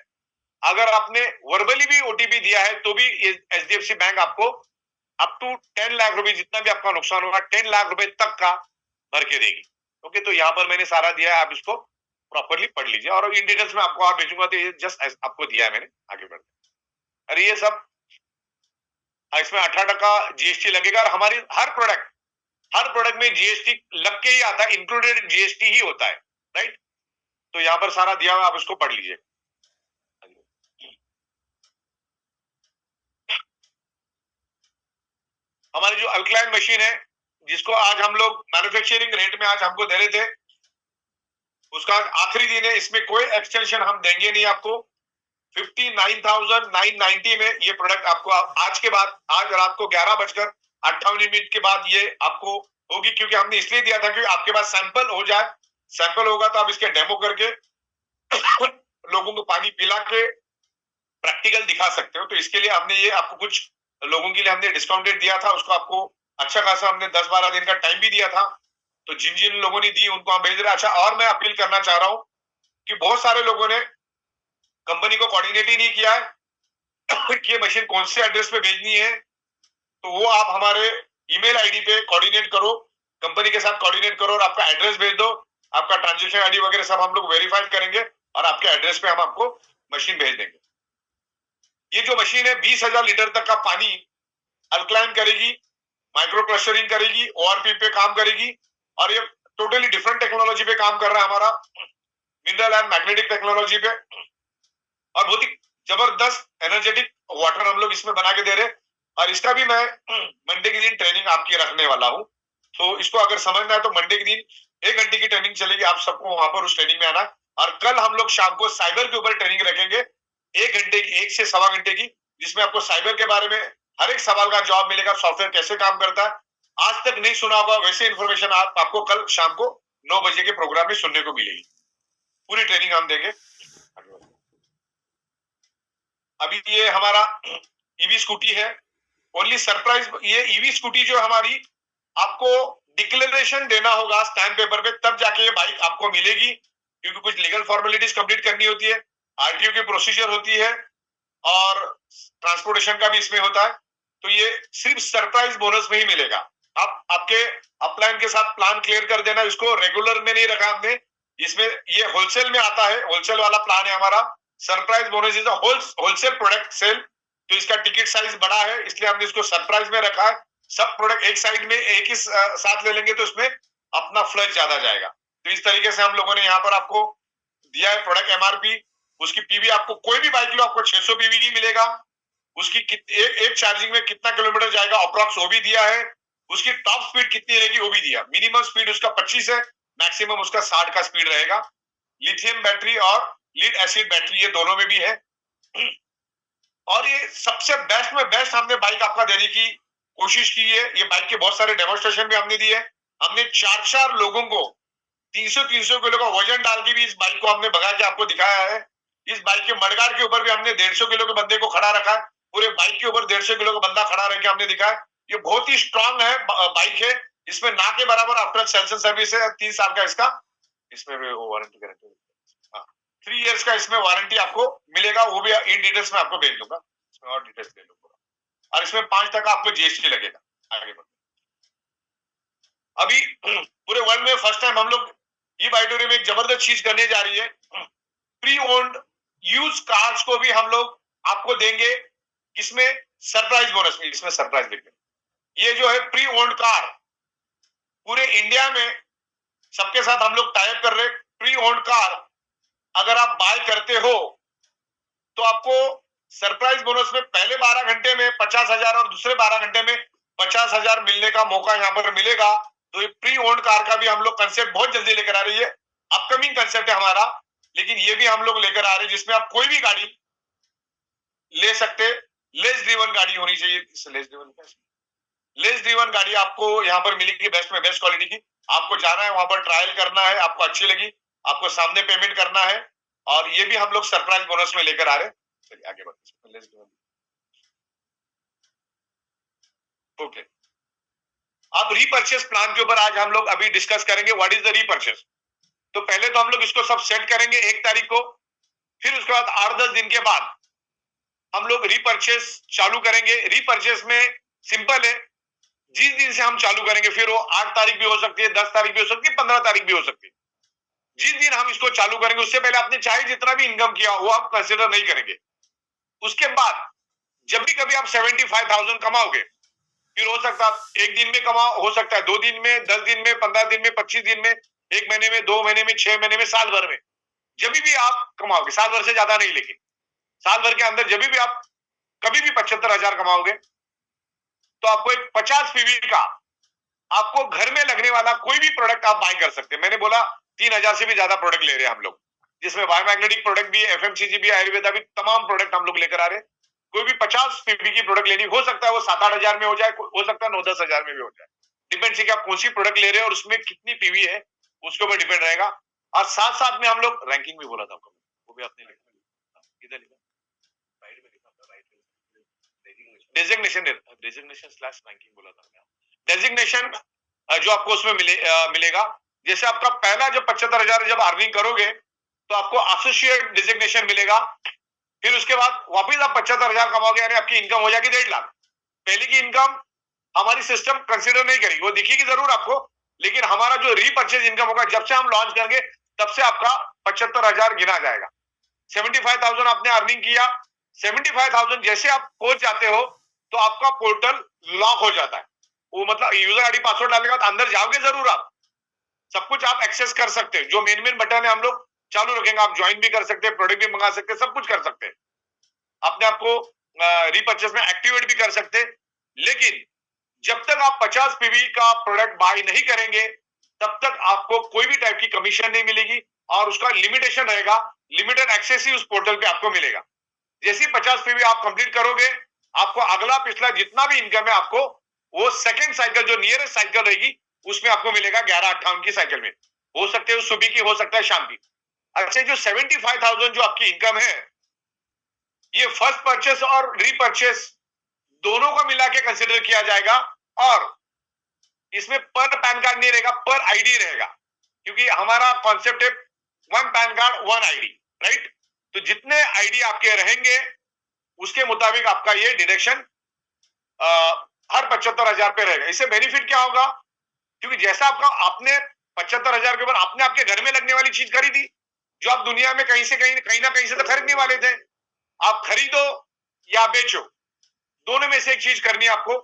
अगर आपने वर्बली भी ओटीपी दिया है, तो भी एचडीएफसी बैंक आपको अप टू 10 लाख रुपए, जितना भी आपका नुकसान होगा 10 लाख रुपए तक का भर के देगी। ओके, तो यहाँ पर मैंने सारा दिया है, आप इसको प्रॉपरली पढ़ लीजिए। और इन डिटेल्स में आपको और भेजूंगा, तो ये जस्ट आपको दिया है मैंने। आगे बढ़ते, अरे ये सब इसमें 18% जीएसटी लगेगा और हमारी हर प्रोडक्ट में जीएसटी लग के ही आता है, इंक्लूडेड जीएसटी ही होता है, राइट। तो यहां पर सारा दिया हुआ, आप इसको पढ़ लीजिए। हमारी जो अल्कलाइन मशीन है, जिसको आज हम लोग मैन्युफैक्चरिंग रेट में आज हमको दे रहे थे, उसका आखिरी दिन है, इसमें कोई एक्सटेंशन हम देंगे नहीं आपको। 59,990 में ये प्रोडक्ट आपको आज के बाद, आज रात को 11:58 के बाद ये आपको होगी, क्योंकि हमने इसलिए दिया था कि आपके पास सैंपल हो जाए। सैंपल होगा तो आप इसके डेमो करके लोगों को पानी पिला के प्रैक्टिकल दिखा सकते हो। तो इसके लिए हमने ये आपको कुछ लोगों के लिए हमने डिस्काउंटेड दिया था, उसको आपको अच्छा खासा हमने 10-12 दिन का टाइम भी दिया था। तो जिन जिन लोगों ने दी उनको हम भेज रहे। अच्छा, और मैं अपील करना चाह रहा हूं कि बहुत सारे लोगों ने कंपनी को कोऑर्डिनेट ही नहीं किया है कि ये मशीन कौन से एड्रेस पे भेजनी है। तो वो आप हमारे ईमेल आईडी पे कोऑर्डिनेट करो, कंपनी के साथ कोऑर्डिनेट करो और आपका एड्रेस भेज दो। आपका ट्रांजेक्शन आईडी वगैरह सब हम लोग वेरीफाई करेंगे और आपके एड्रेस पे हम आपको मशीन भेज देंगे। ये जो मशीन है 20,000 लीटर तक का पानी अल्कलाइन करेगी, माइक्रो क्लस्टरिंग करेगी, ओआरपी पे काम करेगी और ये टोटली डिफरेंट टेक्नोलॉजी पे काम कर रहा है हमारा, मिनरल एंड मैग्नेटिक टेक्नोलॉजी पे। और बहुत ही जबरदस्त एनर्जेटिक वाटर हम लोग इसमें बना के दे रहे। और इसका भी मैं मंडे के दिन ट्रेनिंग आपकी रखने वाला हूँ। तो इसको अगर समझना है तो मंडे के दिन 1 घंटे की ट्रेनिंग चलेगी, आप सबको वहां पर उस ट्रेनिंग में आना। और कल हम लोग शाम को साइबर के ऊपर ट्रेनिंग रखेंगे 1 घंटे की, 1 से सवा घंटे की, जिसमें आपको साइबर के बारे में हर एक सवाल का जवाब मिलेगा, सॉफ्टवेयर कैसे काम करता है, आज तक नहीं सुना होगा वैसे इन्फॉर्मेशन आपको कल शाम को 9 बजे के प्रोग्राम में सुनने को मिलेगी। पूरी ट्रेनिंग हम देंगे। अभी ये हमारा ईवी स्कूटी है, ओनली सरप्राइज। ये ईवी स्कूटी जो हमारी, आपको डिक्लेरेशन देना होगा स्टैम्प पेपर पे, तब जाके ये बाइक आपको मिलेगी, क्योंकि कुछ लीगल फॉर्मेलिटीज कंप्लीट करनी होती है, आरटीओ की प्रोसीजर होती है और ट्रांसपोर्टेशन का भी इसमें होता है। तो ये सिर्फ सरप्राइज बोनस में ही मिलेगा। आप आपके अपलाइन के साथ प्लान क्लियर कर देना। इसको रेगुलर में नहीं रखा हमने, इसमें ये होलसेल में आता है, होलसेल वाला प्लान है हमारा। Surprise bonus is wholesale product sale, तो इसका टिकट साइज बड़ा है, इसलिए हमने इसको सरप्राइज में रखा है। सब प्रोडक्ट एक साइड में एक ही साथ ले लेंगे तो इसमें अपना फ्लश ज्यादा जाएगा। तो इस तरीके से हम लोगों ने यहाँ पर आपको दिया है प्रोडक्ट एमआरपी। उसकी पीवी आपको कोई भी बाइक लो आपको 600 पीवी ही मिलेगा। उसकी एक चार्जिंग में कितना किलोमीटर जाएगा अप्रॉक्स वो भी दिया है। उसकी टॉप स्पीड कितनी रहेगी वो भी दिया। मिनिमम स्पीड उसका 25 है, मैक्सिमम उसका 60 का स्पीड रहेगा। लिथियम बैटरी और लीड एसिड बैटरी ये दोनों में भी है। और ये सबसे बेस्ट में बेस्ट हमने बाइक आपका देने की कोशिश की है। ये बाइक के बहुत सारे डेमोन्स्ट्रेशन भी हमने दिए। हमने 4 लोगों को 300 किलो का वजन डाल के भी इस बाइक को हमने भगा के आपको दिखाया है। इस बाइक के मडगार्ड के ऊपर भी हमने 150 किलो के बंदे को खड़ा रखा है। पूरे बाइक के ऊपर 150 किलो का बंदा खड़ा रह के हमने दिखाया। ये बहुत ही स्ट्रांग है बाइक है, इसमें ना के बराबर आफ्टर सेल्स सर्विस है। 3 साल का इसका, इसमें भी वारंटी गारंटी 3 इयर्स का इसमें वारंटी आपको मिलेगा। वो भी इन डिटेल्स में आपको भेज दूंगा, इसमें और डिटेल्स दे दूंगा। और इसमें 5% आपको जीएसटी लगेगा। आगे बढ़ो। अभी पूरे वर्ल्ड में फर्स्ट टाइम हम लोग ई बाइटोरी में एक जबरदस्त चीज करने जा रही है। प्री ओन्ड यूज कार्स को भी हम लोग आपको देंगे, किसमें सरप्राइज बोनस में। इसमें सरप्राइज देंगे। ये जो है प्री ओन्ड कार, पूरे इंडिया में सबके साथ हम लोग टाइप कर रहे। प्री ओन्ड कार अगर आप बाय करते हो तो आपको सरप्राइज बोनस में पहले 12 घंटे में 50,000 और दूसरे 12 घंटे में 50,000 मिलने का मौका यहाँ पर मिलेगा। तो ये प्री ओन्ड कार का भी हम लोग कंसेप्ट बहुत जल्दी लेकर आ रही है। अपकमिंग कंसेप्ट है हमारा, लेकिन ये भी हम लोग लेकर आ रहे हैं, जिसमें आप कोई भी गाड़ी ले सकते। लेस ड्रिवन गाड़ी होनी चाहिए। लेस ड्रिवन गाड़ी आपको यहाँ पर मिलेगी बेस्ट में बेस्ट क्वालिटी की। आपको जाना है वहां पर, ट्रायल करना है, आपको अच्छी लगी आपको सामने पेमेंट करना है। और ये भी हम लोग सरप्राइज बोनस में लेकर आ रहे हैं। चलिए आगे बढ़ते। ओके, अब रीपर्चेस प्लान के ऊपर आज हम लोग अभी डिस्कस करेंगे। What is the repurchase. तो पहले तो हम लोग इसको सब सेट करेंगे 1 तारीख को, फिर उसके बाद 8-10 दिन के बाद हम लोग रीपर्चेस चालू करेंगे। रीपर्चेस में सिंपल है, जिस दिन से हम चालू करेंगे, फिर वो 8 तारीख भी हो सकती है, 10 तारीख भी हो सकती है, 15 तारीख भी हो सकती है। जिस दिन हम इसको चालू करेंगे उससे पहले आपने चाहे जितना भी इनकम किया वो आप कंसिडर नहीं करेंगे। उसके बाद जब भी कभी आप 75,000 कमाओगे, फिर हो सकता है एक दिन में कमाओ, हो सकता है 2 दिन में, 10 दिन में, 15 दिन में, 25 दिन में, 1 महीने में, 2 महीने में, 6 महीने में, साल भर में, जब भी आप कमाओगे, साल भर से ज्यादा नहीं, लेकिन साल भर के अंदर जब भी आप कभी भी 75,000 कमाओगे, तो आपको एक 50 पीवी का आपको घर में लगने वाला कोई भी प्रोडक्ट आप बाय कर सकते हैं। मैंने बोला 3,000 से भी ज्यादा प्रोडक्ट ले रहे हैं हम लोग, जिसमें बायोमैग्नेटिक प्रोडक्ट भी है, एफएमसीजी भी, आयुर्वेदा भी, तमाम प्रोडक्ट हम लोग लेकर आ रहे हैं। कोई भी 50 पीवी की प्रोडक्ट लेनी, हो सकता है वो 7-8 हजार में हो जाए, हो सकता है 9-10 हजार में भी हो जाए, डिपेंड्स है कि आप कौन सी प्रोडक्ट ले रहे हैं और उसमें कितनी पीवी है, उसके ऊपर डिपेंड रहेगा। और साथ साथ में हम लोग रैंकिंग भी बोला था आपको, वो भी आपने लिखा, इधर लिखा, राइट में लिखा था, right designation, designation slash ranking बोला था। डेजिग्नेशन जो आपको उसमें मिलेगा, जैसे आपका पहला जब 75,000 जब अर्निंग करोगे तो आपको एसोसिएट डिजिग्नेशन मिलेगा। फिर उसके बाद वापिस आप 75,000 कमाओगे, यानी आपकी इनकम हो जाएगी 1.5 लाख। पहले की इनकम हमारी सिस्टम कंसीडर नहीं करेगी, वो दिखेगी जरूर आपको, लेकिन हमारा जो रीपर्चेज इनकम होगा जब से हम लॉन्च करेंगे तब से आपका 75,000 गिना जाएगा। 75,000 आपने अर्निंग किया, 75,000 जैसे आप पहुंच जाते हो तो आपका पोर्टल लॉक हो जाता है। वो मतलब यूजर आईडी पासवर्ड डालने के बाद अंदर जाओगे जरूर, आप सब कुछ आप एक्सेस कर सकते हैं। जो मेन बटन है हम लोग चालू रखेंगे, आप ज्वाइन भी कर सकते हैं, प्रोडक्ट भी मंगा सकते हैं, सब कुछ कर सकते हैं, अपने आपको रीपर्चेस में एक्टिवेट भी कर सकते हैं। लेकिन जब तक आप 50 पीवी का प्रोडक्ट बाय नहीं करेंगे तब तक आपको कोई भी टाइप की कमीशन नहीं मिलेगी, और उसका लिमिटेशन रहेगा, लिमिटेड एक्सेस ही उस पोर्टल पे आपको मिलेगा। जैसे 50 पीवी आप कंप्लीट करोगे, आपको अगला पिछला जितना भी इनकम है आपको वो सेकंड साइकिल जो नियरेस्ट साइकिल रहेगी उसमें आपको मिलेगा 11-58 की साइकिल में, हो सकते है सुबह की, हो सकता है शाम की। अच्छा, जो 75,000 जो आपकी इनकम है, ये फर्स्ट परचेस और रीपर्चेस दोनों को मिला के कंसिडर किया जाएगा, और इसमें पर पैन कार्ड नहीं रहेगा, पर आईडी रहेगा, क्योंकि हमारा कॉन्सेप्ट है 1 पैन कार्ड 1 आईडी, राइट। तो जितने आईडी आपके रहेंगे उसके मुताबिक आपका ये डिडक्शन हर 75,000 पे रहेगा। इससे बेनिफिट क्या होगा, क्योंकि जैसा आपका आपने 75,000 के ऊपर आपने आपके घर में लगने वाली चीज खरीदी, जो आप दुनिया में कहीं ना कहीं से तो खरीदने वाले थे, आप खरीदो या बेचो, दोनों में से एक चीज करनी है आपको,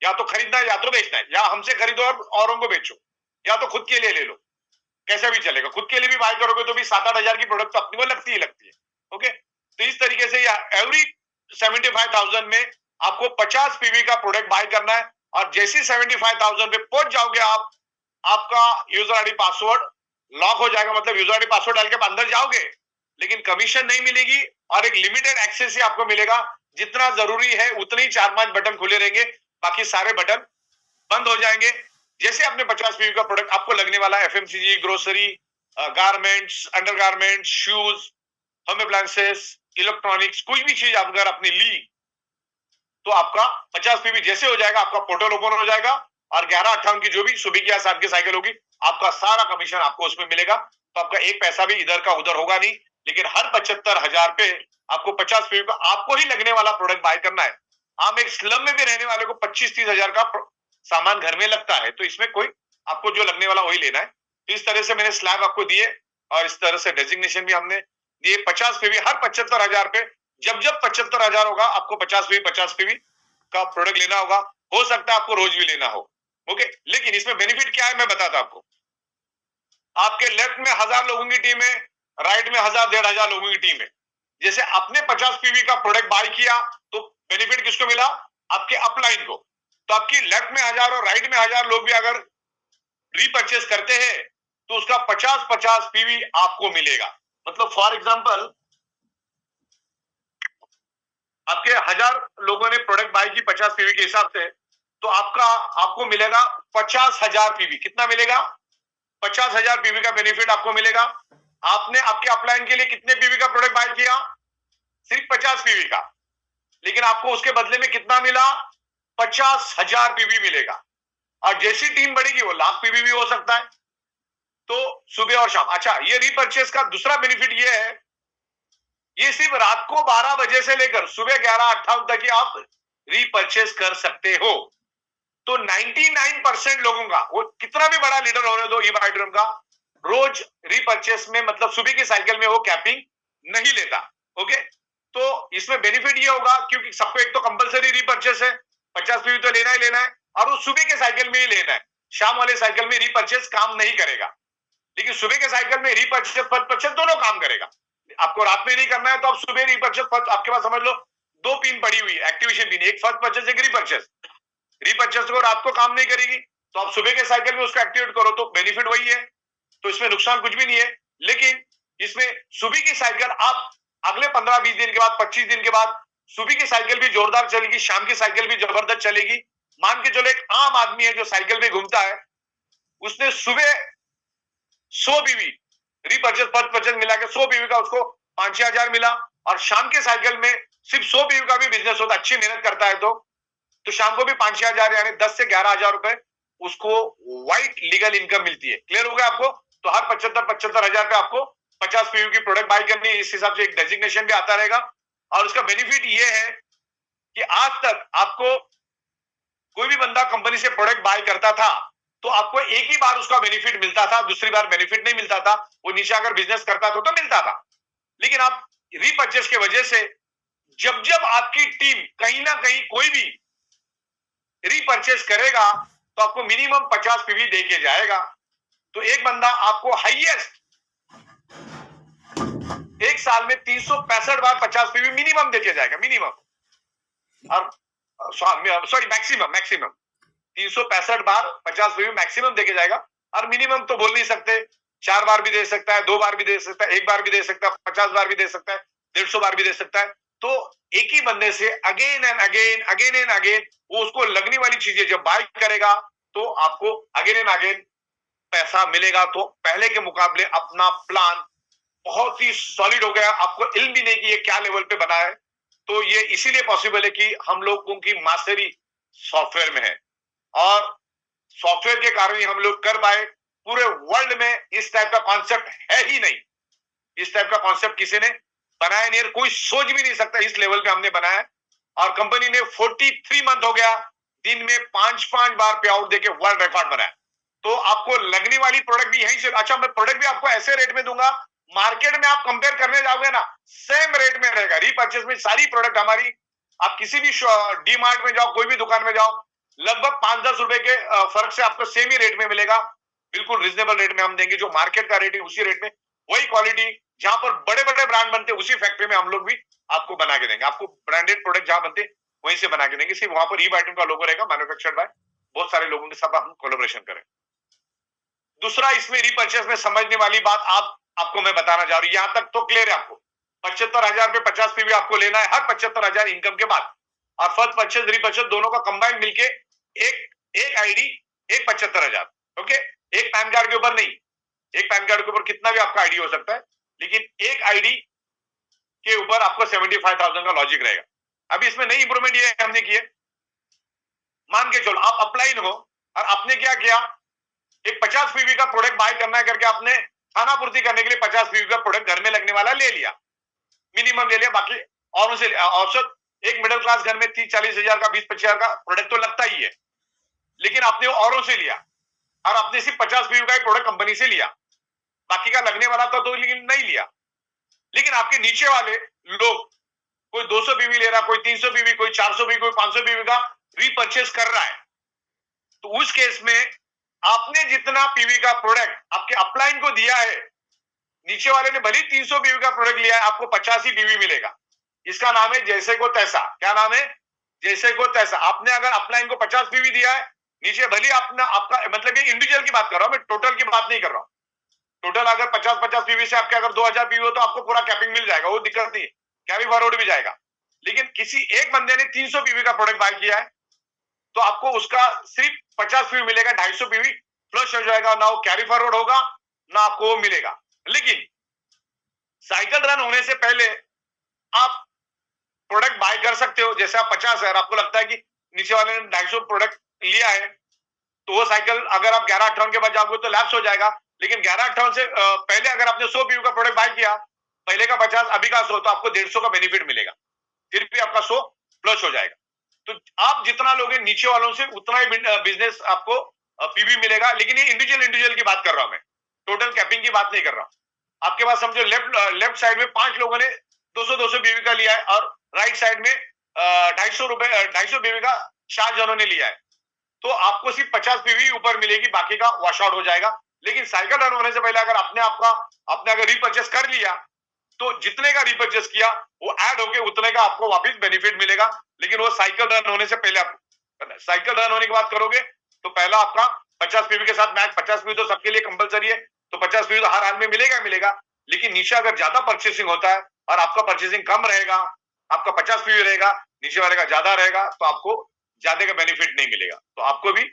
या तो खरीदना है या तो बेचना है, या हमसे खरीदो और औरों को बेचो, या तो खुद के लिए ले लो, कैसा भी चलेगा। खुद के लिए भी बाय करोगे तो भी 7-8 हजार की प्रोडक्ट तो अपनी को लगती ही लगती है। ओके, तो इस तरीके से एवरी 75,000 में आपको 50 पीवी का प्रोडक्ट बाय करना है, और जैसे 75,000 पे पहुंच जाओगे आप, आपका यूजर आईडी पासवर्ड लॉक हो जाएगा, मतलब यूजर आईडी पासवर्ड डाल के अंदर जाओगे लेकिन कमीशन नहीं मिलेगी, और एक लिमिटेड एक्सेस ही आपको मिलेगा। जितना जरूरी है उतने ही 4-5 बटन खुले रहेंगे, बाकी सारे बटन बंद हो जाएंगे। जैसे आपने 50 पीवी का प्रोडक्ट आपको लगने वाला FMCG, grocery, garments, undergarments, shoes, home appliances, electronics, कोई भी चीज आप अगर आपने ली तो आपका 50 पीवी जैसे हो जाएगा, आपका पोर्टल ओपन हो जाएगा, और 11-58 की जो भी सुबह की या शाम की साइकिल होगी, आपका सारा कमीशन आपको उसमें मिलेगा। तो आपका एक पैसा भी इधर का उधर होगा नहीं, लेकिन हर 75,000 पे आपको 50 पीवी का आपको ही लगने वाला प्रोडक्ट बाय करना है। हम एक स्लम में भी रहने वाले को 25-30 हजार का सामान घर में लगता है, तो इसमें कोई आपको जो लगने वाला वही लेना है। तो इस तरह से मैंने स्लैब आपको दिए, और इस तरह से डेजिग्नेशन भी हमने दिए। 50 पीवी हर 75,000 पे, जब जब 75,000 होगा आपको 50 पीवी का प्रोडक्ट लेना होगा। हो सकता है आपको रोज भी लेना हो, ओके। लेकिन इसमें बेनिफिट क्या है मैं बताता आपको। आपके लेफ्ट में 1000 लोगों की टीम है, राइट में 1000-1500 लोगों की टीम है। जैसे आपने 50 पीवी का प्रोडक्ट बाय किया तो बेनिफिट किसको मिला, आपके अपलाइन को। तो आपकी लेफ्ट में 1000 और राइट में 1000 लोग भी अगर रीपर्चेस करते हैं तो उसका 50-50 पीवी आपको मिलेगा। मतलब फॉर एग्जांपल आपके 1000 लोगों ने प्रोडक्ट बाय की 50 पीवी के हिसाब से, तो आपको मिलेगा 50,000 पीवी। कितना मिलेगा, 50,000 पीवी का बेनिफिट आपको मिलेगा। आपने आपके अपलाइन के लिए कितने पीवी का प्रोडक्ट बाय किया, सिर्फ 50 पीवी का, लेकिन आपको उसके बदले में कितना मिला, 50,000 पीवी मिलेगा। और जैसी टीम बढ़ेगी वो लाख पीवी भी हो सकता है, तो सुबह और शाम। अच्छा, ये रीपर्चेस का दूसरा बेनिफिट ये है, ये सिर्फ रात को 12 बजे से लेकर सुबह 11-58 तक ही आप रीपर्चेस कर सकते हो। तो 99% लोगों का, वो कितना भी बड़ा लीडर होने दो ई-बाइड्रम का, रोज रीपर्चेस में मतलब सुबह की साइकिल में वो कैपिंग नहीं लेता, ओके। तो इसमें बेनिफिट ये होगा क्योंकि सबको एक तो कंपलसरी रीपर्चेस है, 50 पीवी तो लेना ही लेना है, और वो सुबह के साइकिल में ही लेना है। शाम वाले साइकिल में रीपर्चेस काम नहीं करेगा, लेकिन सुबह के साइकिल में रीपर्चेस परचेस दोनों काम करेगा। आपको रात में नहीं करना है तो आप सुबह रीपर्चेस, आपके पास समझ लो 2 पिन पड़ी हुई है, एक्टिवेशन पिन, एक फर्स्ट परचेस एक रीपर्चेस। रीपर्चेस को रात को काम नहीं करेगी तो आप सुबह के साइकिल में उसको एक्टिवेट करो तो बेनिफिट वही है, तो इसमें नुकसान कुछ भी नहीं है। लेकिन इसमें सुबह की साइकिल आप अगले 15-20 दिन के बाद, 25 दिन के बाद सुबह की साइकिल भी जोरदार चलेगी, शाम की साइकिल भी जबरदस्त चलेगी। मान के चलो एक आम आदमी है जो साइकिल में घूमता है, उसने सुबह 100 बीवी रीपर्चेस परचेस मिला के 100 बीवी का उसको 5-6 हजार मिला, और शाम के साइकिल में सिर्फ 100 बीवी का भी बिजनेस होता, अच्छी मेहनत करता है तो शाम को भी 5-6 हजार यानी 10 से 11 हजार रुपए उसको व्हाइट लीगल इनकम मिलती है। क्लियर हो गया आपको? तो हर 75 हजार पे आपको 50 पीयू की प्रोडक्ट बाय करनी है, इस हिसाब से एक डेजिग्नेशन भी आता रहेगा। और उसका बेनिफिट ये है कि आज तक आपको कोई भी बंदा कंपनी से प्रोडक्ट बाय करता था तो आपको एक ही बार उसका बेनिफिट मिलता था, दूसरी बार बेनिफिट नहीं मिलता था। वो नीचे अगर बिजनेस करता था तो मिलता था, लेकिन आप रीपर्चेस की वजह से जब जब आपकी टीम कहीं ना कहीं कोई भी रीपर्चेस करेगा तो आपको मिनिमम 50 पीवी दे के जाएगा। तो एक बंदा आपको हाईएस्ट एक साल में 365 बार 50 पीवी मिनिमम दे के जाएगा, मिनिमम, और सॉरी मैक्सिमम 365 बार 50 पीवी मैक्सिमम देके जाएगा। और मिनिमम तो बोल नहीं सकते, 4 बार भी दे सकता है, 2 बार भी दे सकता है, 1 बार भी दे सकता है, 50 बार भी दे सकता है, 150 बार भी दे सकता है। तो एक ही बंदे से अगेन एंड अगेन वो उसको लगने वाली चीजें जब बाय करेगा तो आपको अगेन एंड अगेन पैसा मिलेगा। तो पहले के मुकाबले अपना प्लान बहुत ही सॉलिड हो गया। आपको इल्म भी नहीं कि ये क्या लेवल पे बना है। तो ये इसीलिए पॉसिबल है कि हम लोगों की मास्टरी सॉफ्टवेयर में है, और सॉफ्टवेयर के कारण ही हम लोग कर पाए। पूरे वर्ल्ड में इस टाइप का कॉन्सेप्ट है ही नहीं, इस टाइप का कॉन्सेप्ट किसी ने बनाया नहीं, कोई सोच भी नहीं सकता इस लेवल पे हमने बनाया। और कंपनी ने 43 मंथ हो गया, दिन में 5-5 बार पे आउट देके वर्ल्ड रिकॉर्ड बनाया। तो आपको लगने वाली प्रोडक्ट भी यहीं से, अच्छा मैं प्रोडक्ट भी आपको ऐसे रेट में दूंगा, मार्केट में आप कंपेयर करने जाओगे ना सेम रेट में रहेगा। रीपर्चेस में सारी प्रोडक्ट हमारी, आप किसी भी डी मार्ट में जाओ, कोई भी दुकान में जाओ, लगभग 5-10 रुपए के फर्क से आपको सेम ही रेट में मिलेगा। बिल्कुल रिजनेबल रेट में हम देंगे, जो मार्केट का रेट है उसी रेट में, वही क्वालिटी जहां पर बड़े बड़े ब्रांड बनते हैं उसी फैक्ट्री में हम लोग भी आपको बना के देंगे। आपको ब्रांडेड प्रोडक्ट जहां बनते वहीं से बना के देंगे, सिर्फ वहां पर ई-बाइटम का लोगो रहेगा, मैन्युफैक्चर्ड बाय बहुत सारे लोगों के साथ हम कोलैबोरेशन करें। दूसरा इसमें रीपर्चेस में समझने वाली बात आपको मैं बताना चाह रहा हूं, यहां तक तो क्लियर है आपको। 75,000 पे 50 पीवी आपको लेना है हर 75,000 इनकम के बाद, और फर्स्ट परचेस रीपर्चेस दोनों का कंबाइंड मिलके एक आईडी एक 75,000। ओके, एक पैन कार्ड के ऊपर नहीं, एक पैन कार्ड के ऊपर कितना भी आपका आईडी हो सकता है, लेकिन एक आईडी के ऊपर आपको 75,000 का लॉजिक रहेगा। अभी इसमें नई इंप्रूवमेंट ये हमने की है, मान के चलो आप अपलाइन हो और आपने क्या किया, एक 50 पीवी का प्रोडक्ट बाय करना है करके आपने खाना पूर्ति करने के लिए 50 पीवी का प्रोडक्ट घर में लगने वाला ले लिया, मिनिमम ले लिया, बाकी और उसे औसत एक मिडिल क्लास घर में 30-40 हजार का 20-25 हजार का प्रोडक्ट तो लगता ही है, लेकिन आपने औरों से लिया और आपने सिर्फ 50 पीवी का एक प्रोडक्ट कंपनी से लिया, बाकी का लगने वाला था तो लेकिन नहीं लिया। लेकिन आपके नीचे वाले लोग, कोई 200 पीवी ले रहा, कोई 300 पीवी, कोई 400 पीवी, कोई 500 पीवी का रीपर्चेस कर रहा है, तो उस केस में आपने जितना पीवी का प्रोडक्ट आपके अपलाइन को दिया है, नीचे वाले ने भले 300 पीवी का प्रोडक्ट लिया है, आपको 85 पीवी मिलेगा। इसका नाम है जैसे को तैसा। क्या नाम है? जैसे को तैसा। आपने अगर अपलाइन को 50 पीवी दिया है, नीचे भले आपका मतलब ये इंडिविजुअल की बात कर रहा हूं मैं, टोटल की बात नहीं कर रहा हूं। टोटल अगर 50-50 पीवी से आपके अगर 2000 पीवी हो तो आपको पूरा कैपिंग मिल जाएगा, वो दिक्कत नहीं, कैरी फॉरवर्ड भी जाएगा। लेकिन किसी एक बंदे ने 300 पीवी का प्रोडक्ट बाय किया है तो आपको उसका सिर्फ 50 पीवी मिलेगा, 250 पीवी फ्लश हो जाएगा, ना वो कैरी फॉरवर्ड होगा ना आपको वो मिलेगा। लेकिन साइकिल रन होने से पहले आप प्रोडक्ट बाय कर सकते हो। जैसे आप 50 है और आपको लगता है कि नीचे वाले ने 250 प्रोडक्ट लिया है, तो वो साइकिल अगर आप 11-58 के बाद जाओगे तो लैप्स हो जाएगा। लेकिन 11-58 से पहले अगर आपने 100 पीवी का प्रोडक्ट बाय किया, पहले का 50 अभी का 100, तो आपको 150 का बेनिफिट मिलेगा, फिर भी आपका 100 फ्लश हो जाएगा। तो आप जितना लोगे नीचे वालों से उतना ही बिजनेस आपको पीवी मिलेगा। लेकिन ये इंडिविजुअल की बात कर रहा हूं मैं, टोटल कैपिंग की बात नहीं कर रहा हूं। आपके पास समझो लेफ्ट साइड में 5 लोगों ने 200 बीवी का लिया है, और राइट साइड में 250 बीवी का चार जनों ने लिया है, तो आपको सिर्फ 50 बीवी ऊपर मिलेगी, बाकी का वॉश आउट हो जाएगा। लेकिन साइकिल रन होने से पहले अगर आपने अगर रिपर्चेस कर लिया, तो जितने का रिपर्चेस किया वो ऐड होके उतने का आपको वापस बेनिफिट मिलेगा। लेकिन वो साइकिल रन होने से पहले आप साइकिल रन होने के बाद करोगे, तो पहला आपका 50 पीवी के साथ मैच, 50 पीवी तो सबके लिए कंपलसरी है, तो 50 पीवी तो हर हाल में मिलेगा। लेकिन नीचे अगर ज्यादा परचेसिंग होता है और आपका परचेसिंग कम रहेगा, आपका 50 पीवी रहेगा, नीचे वाले का ज्यादा रहेगा, तो आपको ज्यादा का बेनिफिट नहीं मिलेगा। तो आपको भी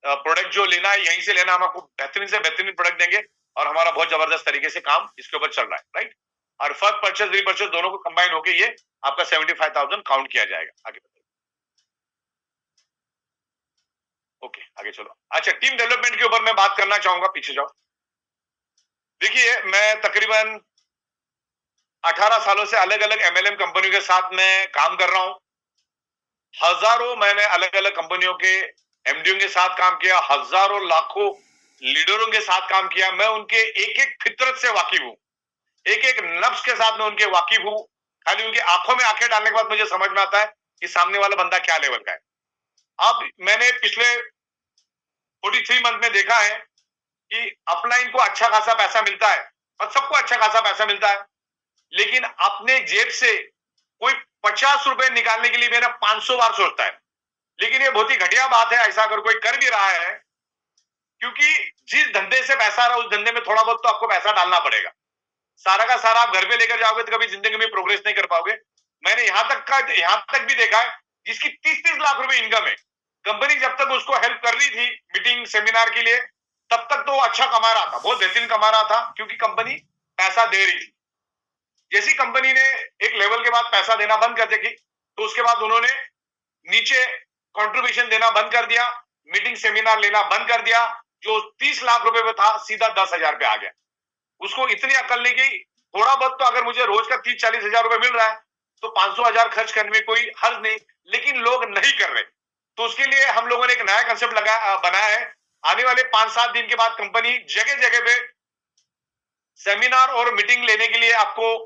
प्रोडक्ट जो लेना है यहीं से लेना, हम आपको बेहतरीन से बेहतरीन प्रोडक्ट देंगे, और हमारा बहुत जबरदस्त तरीके से काम इसके ऊपर चल रहा है, राइट। और फर्स्ट परचेज रीपरचेज दोनों को कंबाइन होके ये आपका 75,000 काउंट किया जाएगा। आगे बताइए। ओके, आगे चलो। अच्छा, टीम डेवलपमेंट के ऊपर मैं बात करना चाहूंगा, पीछे जाओ। देखिए, मैं तकरीबन 18 सालों से अलग अलग एमएलएम कंपनियों के साथ में काम कर रहा हूं। हजारों मैंने अलग अलग कंपनियों के एमडीओ के साथ काम किया, हजारों लाखों लीडरों के साथ काम किया। मैं उनके एक एक फितरत से वाकिफ हूं, एक एक नफ्स के साथ में उनके वाकिफ हूं। खाली उनकी आंखों में आंखें डालने के बाद मुझे समझ में आता है कि सामने वाला बंदा क्या लेवल का है। अब मैंने पिछले 43 मंथ में देखा है कि अपलाइन को अच्छा खासा पैसा मिलता है, और सबको अच्छा खासा पैसा मिलता है, लेकिन अपने जेब से कोई 50 रुपए निकालने के लिए मेरा 500 बार सोचता है। लेकिन ये बहुत ही घटिया बात है, ऐसा अगर कोई कर भी रहा है, क्योंकि जिस धंधे से पैसा आ रहा है उस धंधे में थोड़ा बहुत तो आपको पैसा डालना पड़ेगा। सारा का सारा आप घर पे लेकर जाओगे तो कभी जिंदगी में प्रोग्रेस नहीं कर पाओगे। मैंने यहां तक भी देखा है जिसकी 30-30 लाख रुपए इनकम है, कंपनी जब तक उसको हेल्प कर रही थी मीटिंग सेमिनार के लिए, तब तक तो वो अच्छा कमा रहा था, बहुत बेहतरीन कमा रहा था, क्योंकि कंपनी पैसा दे रही थी। जैसी कंपनी ने एक लेवल के बाद पैसा देना बंद कर दी, तो उसके बाद उन्होंने नीचे कंट्रीब्यूशन देना बंद कर दिया, मीटिंग सेमिनार लेना बंद कर दिया। जो 30 लाख रुपए में था सीधा 10,000 पे आ गया। उसको इतनी अकल नहीं की, थोड़ा बहुत तो अगर मुझे रोज का 30-40 हजार रुपए मिल रहा है तो 500,000 खर्च करने में कोई हर्ज नहीं, लेकिन लोग नहीं कर रहे। तो उसके लिए हम लोगों ने एक नया कंसेप्ट बनाया है। आने वाले 5-7 दिन के बाद कंपनी जगह जगह पे सेमिनार और मीटिंग लेने के लिए आपको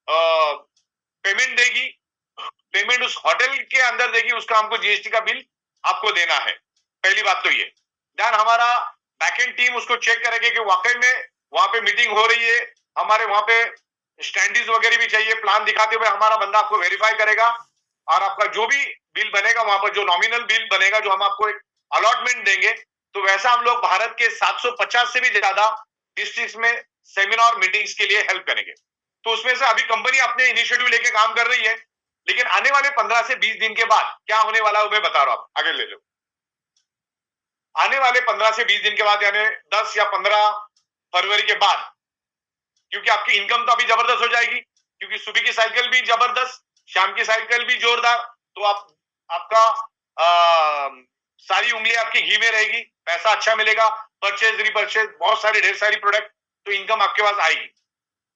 पेमेंट देगी। पेमेंट उस होटल के अंदर देगी, उसका हमको जीएसटी का बिल आपको देना है। पहली बात तो ये, ध्यान हमारा बैकएंड टीम उसको चेक करेगी कि वाकई में वहां पे मीटिंग हो रही है। हमारे वहां पे स्टैंडीज वगैरह भी चाहिए, प्लान दिखाते हुए हमारा बंदा आपको वेरीफाई करेगा, और आपका जो भी बिल बनेगा वहां पर जो नॉमिनल बिल बनेगा, जो हम आपको एक अलॉटमेंट देंगे, तो वैसा हम लोग भारत के 750 से भी ज्यादा डिस्ट्रिक्ट में सेमिनार मीटिंग्स के लिए हेल्प करेंगे। तो उसमें से अभी कंपनी अपने इनिशिएटिव लेके काम कर रही है, लेकिन आने वाले 15 से 20 दिन के बाद क्या होने वाला है मैं बता रहा हूं, आगे ले लो। आने वाले 15 से 20 दिन के बाद, यानी 10 या 15 फरवरी के बाद, क्योंकि आपकी इनकम तो अभी जबरदस्त हो जाएगी, क्योंकि सुबह की साइकिल भी जबरदस्त, शाम की साइकिल भी जोरदार, तो आपका सारी उंगली आपकी घी में रहेगी, पैसा अच्छा मिलेगा, परचेज रिपरचेज बहुत सारी ढेर सारी प्रोडक्ट, तो इनकम आपके पास आएगी।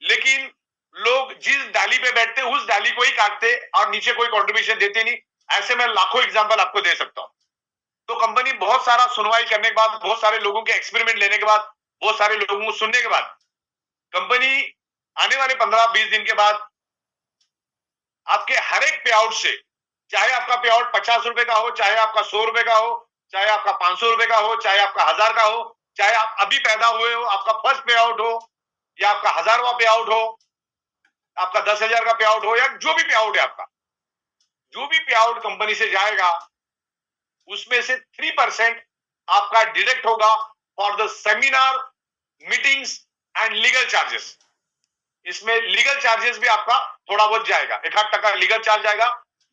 लेकिन लोग जिस डाली पे बैठते उस डाली को ही काटते और नीचे कोई कंट्रीब्यूशन देते नहीं। ऐसे मैं लाखों एग्जांपल आपको दे सकता हूं। तो कंपनी बहुत सारा सुनवाई करने के बाद, बहुत सारे लोगों के एक्सपेरिमेंट लेने के बाद, बहुत सारे लोगों को सुनने के बाद, कंपनी आने वाले 15-20 दिन के बाद आपके हर एक पे आउट से, चाहे आपका पे आउट 50 रुपए का हो, चाहे आपका 100 रुपए का हो, चाहे आपका 500 रुपए का हो, चाहे आपका 1000 का हो, चाहे आप अभी पैदा हुए हो, आपका फर्स्ट पे आउट हो, या आपका 1000वां पे आउट हो, आपका 10,000 का पे आउट हो, या जो भी पे आउट है आपका, जो भी पे आउट कंपनी से जाएगा, उसमें से 3% आपका डिडक्ट होगा for the seminar, meetings and legal charges. इसमें लीगल चार्जेस भी आपका थोड़ा बहुत जाएगा, 1-8% लीगल चार्ज आएगा।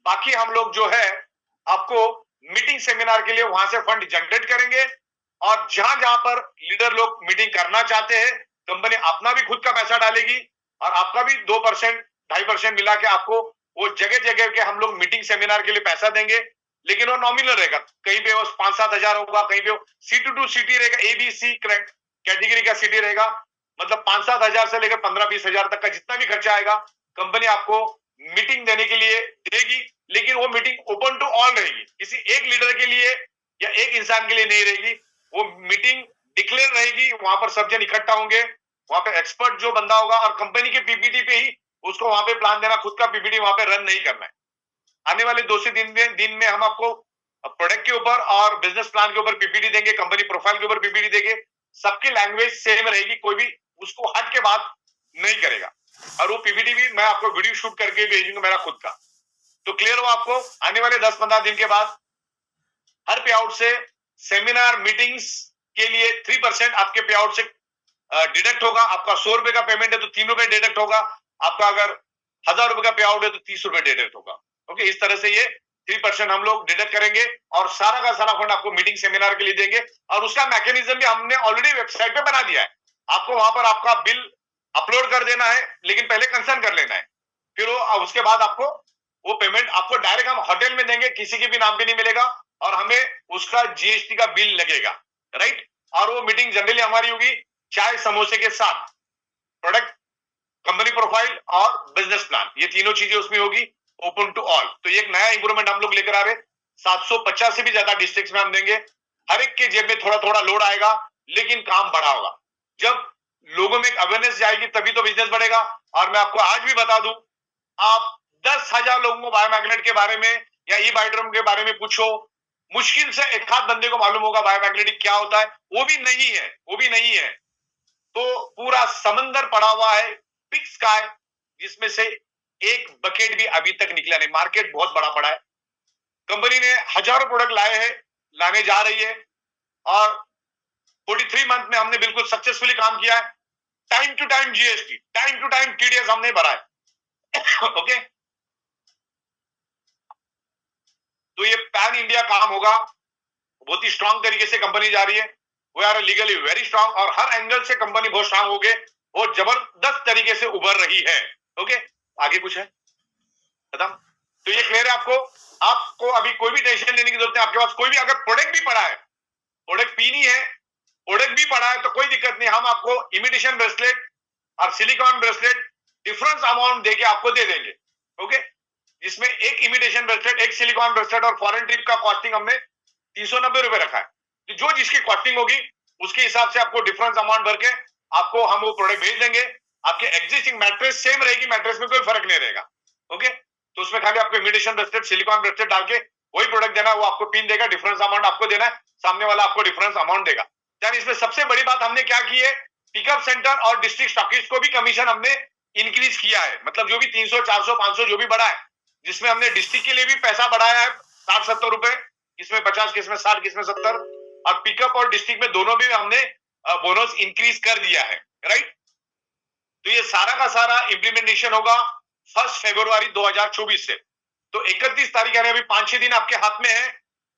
बाकी हम लोग जो है आपको मीटिंग सेमिनार के लिए वहां से फंड जनरेट करेंगे, और जहां जहां पर लीडर लोग मीटिंग करना चाहते हैं, कंपनी अपना भी खुद का पैसा डालेगी, और आपका भी 2%, 2.5% मिला के आपको वो जगह जगह के हम लोग मीटिंग सेमिनार के लिए पैसा देंगे। लेकिन वो नॉमिनल रहेगा, कहीं पे वो 5-7 हजार होगा, कहीं पे वो C2 सिटी रहेगा, ABC कैटेगरी का सिटी रहेगा, मतलब 5-7 हजार से लेकर 15-20 हजार तक का जितना भी खर्चा आएगा, कंपनी आपको मीटिंग देने के लिए देगी। लेकिन वो मीटिंग ओपन टू ऑल रहेगी, किसी एक लीडर के लिए या एक इंसान के लिए नहीं रहेगी। वो मीटिंग डिक्लेयर रहेगी, वहां पर सब जन इकट्ठा होंगे, वहां पे एक्सपर्ट जो बंदा होगा, और कंपनी के पीपीटी पे ही उसको वहां पे प्लान देना, खुद का पीपीटी वहां पे रन नहीं करना है। आने वाले 2 से 3 दिन में हम आपको प्रोडक्ट के ऊपर और बिजनेस प्लान के ऊपर पीपीटी देंगे, कंपनी प्रोफाइल के ऊपर पीपीटी देंगे। सबकी लैंग्वेज सेम रहेगी, कोई भी उसको हट के बात नहीं करेगा। और वो पीपीटी भी मैं आपको वीडियो शूट करके भेजूंगा मेरा खुद का। तो क्लियर हो आपको? आने वाले 10-15 दिन के बाद हर पे आउट से सेमिनार मीटिंग्स के लिए 3% आपके पे आउट से डिडक्ट होगा। आपका 100 रुपए का पेमेंट है तो 3 रुपए डिडक्ट होगा। आपका अगर 1000 रुपए का पे आउट है तो 30 रुपए डिडक्ट होगा। ओके, इस तरह से ये 3% हम लोग डिडक्ट करेंगे और सारा का सारा फंड आपको मीटिंग सेमिनार के लिए देंगे। और उसका मैकेनिज्म भी हमने ऑलरेडी वेबसाइट पे बना दिया है। आपको वहां पर आपका बिल अपलोड कर देना है, लेकिन पहले कंसर्न कर लेना है। फिर उसके बाद आपको वो पेमेंट आपको डायरेक्ट हम होटल में देंगे, किसी के भी नाम पे नहीं मिलेगा और हमें उसका जीएसटी का बिल लगेगा, राइट। और वो मीटिंग जनरली हमारी होगी चाय समोसे के साथ, प्रोडक्ट, कंपनी प्रोफाइल और बिजनेस प्लान, ये तीनों चीजें उसमें होगी, ओपन टू ऑल। तो ये एक नया इंप्रूवमेंट हम लोग लेकर आ रहे हैं। 750 से भी ज्यादा डिस्ट्रिक्ट में हम देंगे। हर एक के जेब में थोड़ा थोड़ा लोड आएगा, लेकिन काम बढ़ा होगा। जब लोगों में अवेयरनेस जाएगी तभी तो बिजनेस बढ़ेगा। और मैं आपको आज भी बता दूं, आप 10,000 लोगों को बायोमैग्नेट के बारे में या ई बायोड्रम के बारे में पूछो, मुश्किल से एक आध बंदे को मालूम होगा बायोमैग्नेटिक क्या होता है। वो भी नहीं है। तो पूरा समंदर पड़ा हुआ है, बिग स्काई, जिसमें से एक बकेट भी अभी तक निकला नहीं। मार्केट बहुत बड़ा पड़ा है। कंपनी ने हजारों प्रोडक्ट लाने जा रही है और 43 मंथ में हमने बिल्कुल सक्सेसफुली काम किया है। Time to time GST, time to time TDS हमने भरा है। ओके, तो ये पैन इंडिया काम होगा। बहुत ही स्ट्रांग तरीके से कंपनी जा रही है। We are legally very strong और हर एंगल से कंपनी बहुत स्ट्रांग हो गए, बहुत जबरदस्त तरीके से उभर रही है। ओके, आगे कुछ है खत्म? तो ये क्लियर है आपको? आपको अभी कोई भी टेंशन लेने की जरूरत नहीं। आपके पास कोई भी अगर प्रोडक्ट भी पड़ा है, प्रोडक्ट पीनी है, प्रोडक्ट भी पड़ा है, तो कोई दिक्कत नहीं। हम आपको इमिटेशन ब्रेसलेट और सिलिकॉन ब्रेसलेट डिफरेंस अमाउंट देके आपको दे देंगे। ओके, जिसमें एक इमिटेशन ब्रेसलेट, एक सिलिकॉन ब्रेसलेट और फॉरेन ट्रिप का कॉस्टिंग हमने 390 रुपए रखा है। तो जो जिसकी कॉस्टिंग होगी उसके हिसाब से आपको डिफरेंस अमाउंट भर के आपको हम वो प्रोडक्ट भेज देंगे। आपके एग्जिस्टिंग मैट्रेस सेम रहेगी, मैट्रेस में कोई फर्क नहीं रहेगा। ओके, तो उसमें खाली आपको इमिटेशन ब्रेसलेट, सिलिकॉन ब्रेसलेट डाल के वही प्रोडक्ट देना, वो आपको पिन देगा, डिफरेंस अमाउंट आपको देना है, सामने वाला आपको डिफरेंस अमाउंट देगा। यानी इसमें सबसे बड़ी बात हमने क्या की है, पिकअप सेंटर और डिस्ट्रिक्ट स्टॉकिस्ट को भी कमीशन हमने इंक्रीज किया है। मतलब जो भी 300, 400, 500 जो भी बढ़ा है, जिसमें हमने डिस्ट्रिक्ट के लिए भी पैसा बढ़ाया है 60-70 रुपए, किसमें 50, किसमें 60, किसमें 70, और पिकअप और डिस्ट्रिक्ट में दोनों में हमने बोनस इंक्रीज कर दिया है, राइट। तो ये सारा का सारा इंप्लीमेंटेशन होगा 1 फरवरी 2024 से। तो 31 तारीख यानी अभी 5-6 दिन आपके हाथ में है।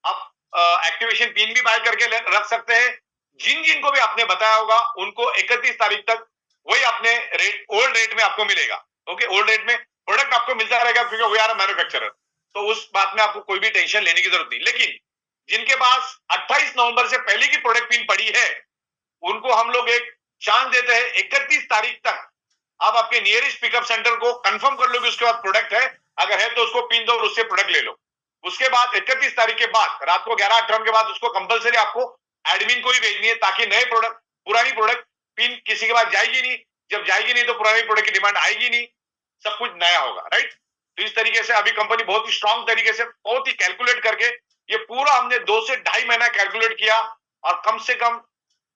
आप एक्टिवेशन पिन भी बाय करके रख सकते हैं। जिन जिन को भी आपने बताया होगा उनको 31 तारीख तक वही अपने रेट, ओल्ड रेट में आपको मिलेगा। ओके, ओल्ड रेट में प्रोडक्ट आपको मिलता रहेगा क्योंकि वी आर मैन्युफैक्चरर। तो उस बात में आपको कोई भी टेंशन लेने की जरूरत नहीं। लेकिन जिनके पास 28 नवंबर से पहले की प्रोडक्ट पिन पड़ी है, उनको हम लोग एक चांस देते हैं 31 तारीख तक। आप आपके नियरेस्ट पिकअप सेंटर को कंफर्म कर लो कि उसके बाद प्रोडक्ट है, अगर है तो उसको पिन दो और उससे प्रोडक्ट ले लो। उसके बाद 31 तारीख के बाद रात को 11-18 के बाद उसको कंपलसरी आपको एडमिन को ही भेजनी है, ताकि नए प्रोडक्ट, पुरानी प्रोडक्ट पिन किसी के पास जाएगी नहीं। जब जाएगी नहीं तो पुरानी प्रोडक्ट की डिमांड आएगी नहीं, सब कुछ नया होगा, राइट। तो इस तरीके से अभी कंपनी बहुत ही स्ट्रांग तरीके से, बहुत ही कैलकुलेट करके ये पूरा हमने 2 से 2.5 महीना कैलकुलेट किया और कम से कम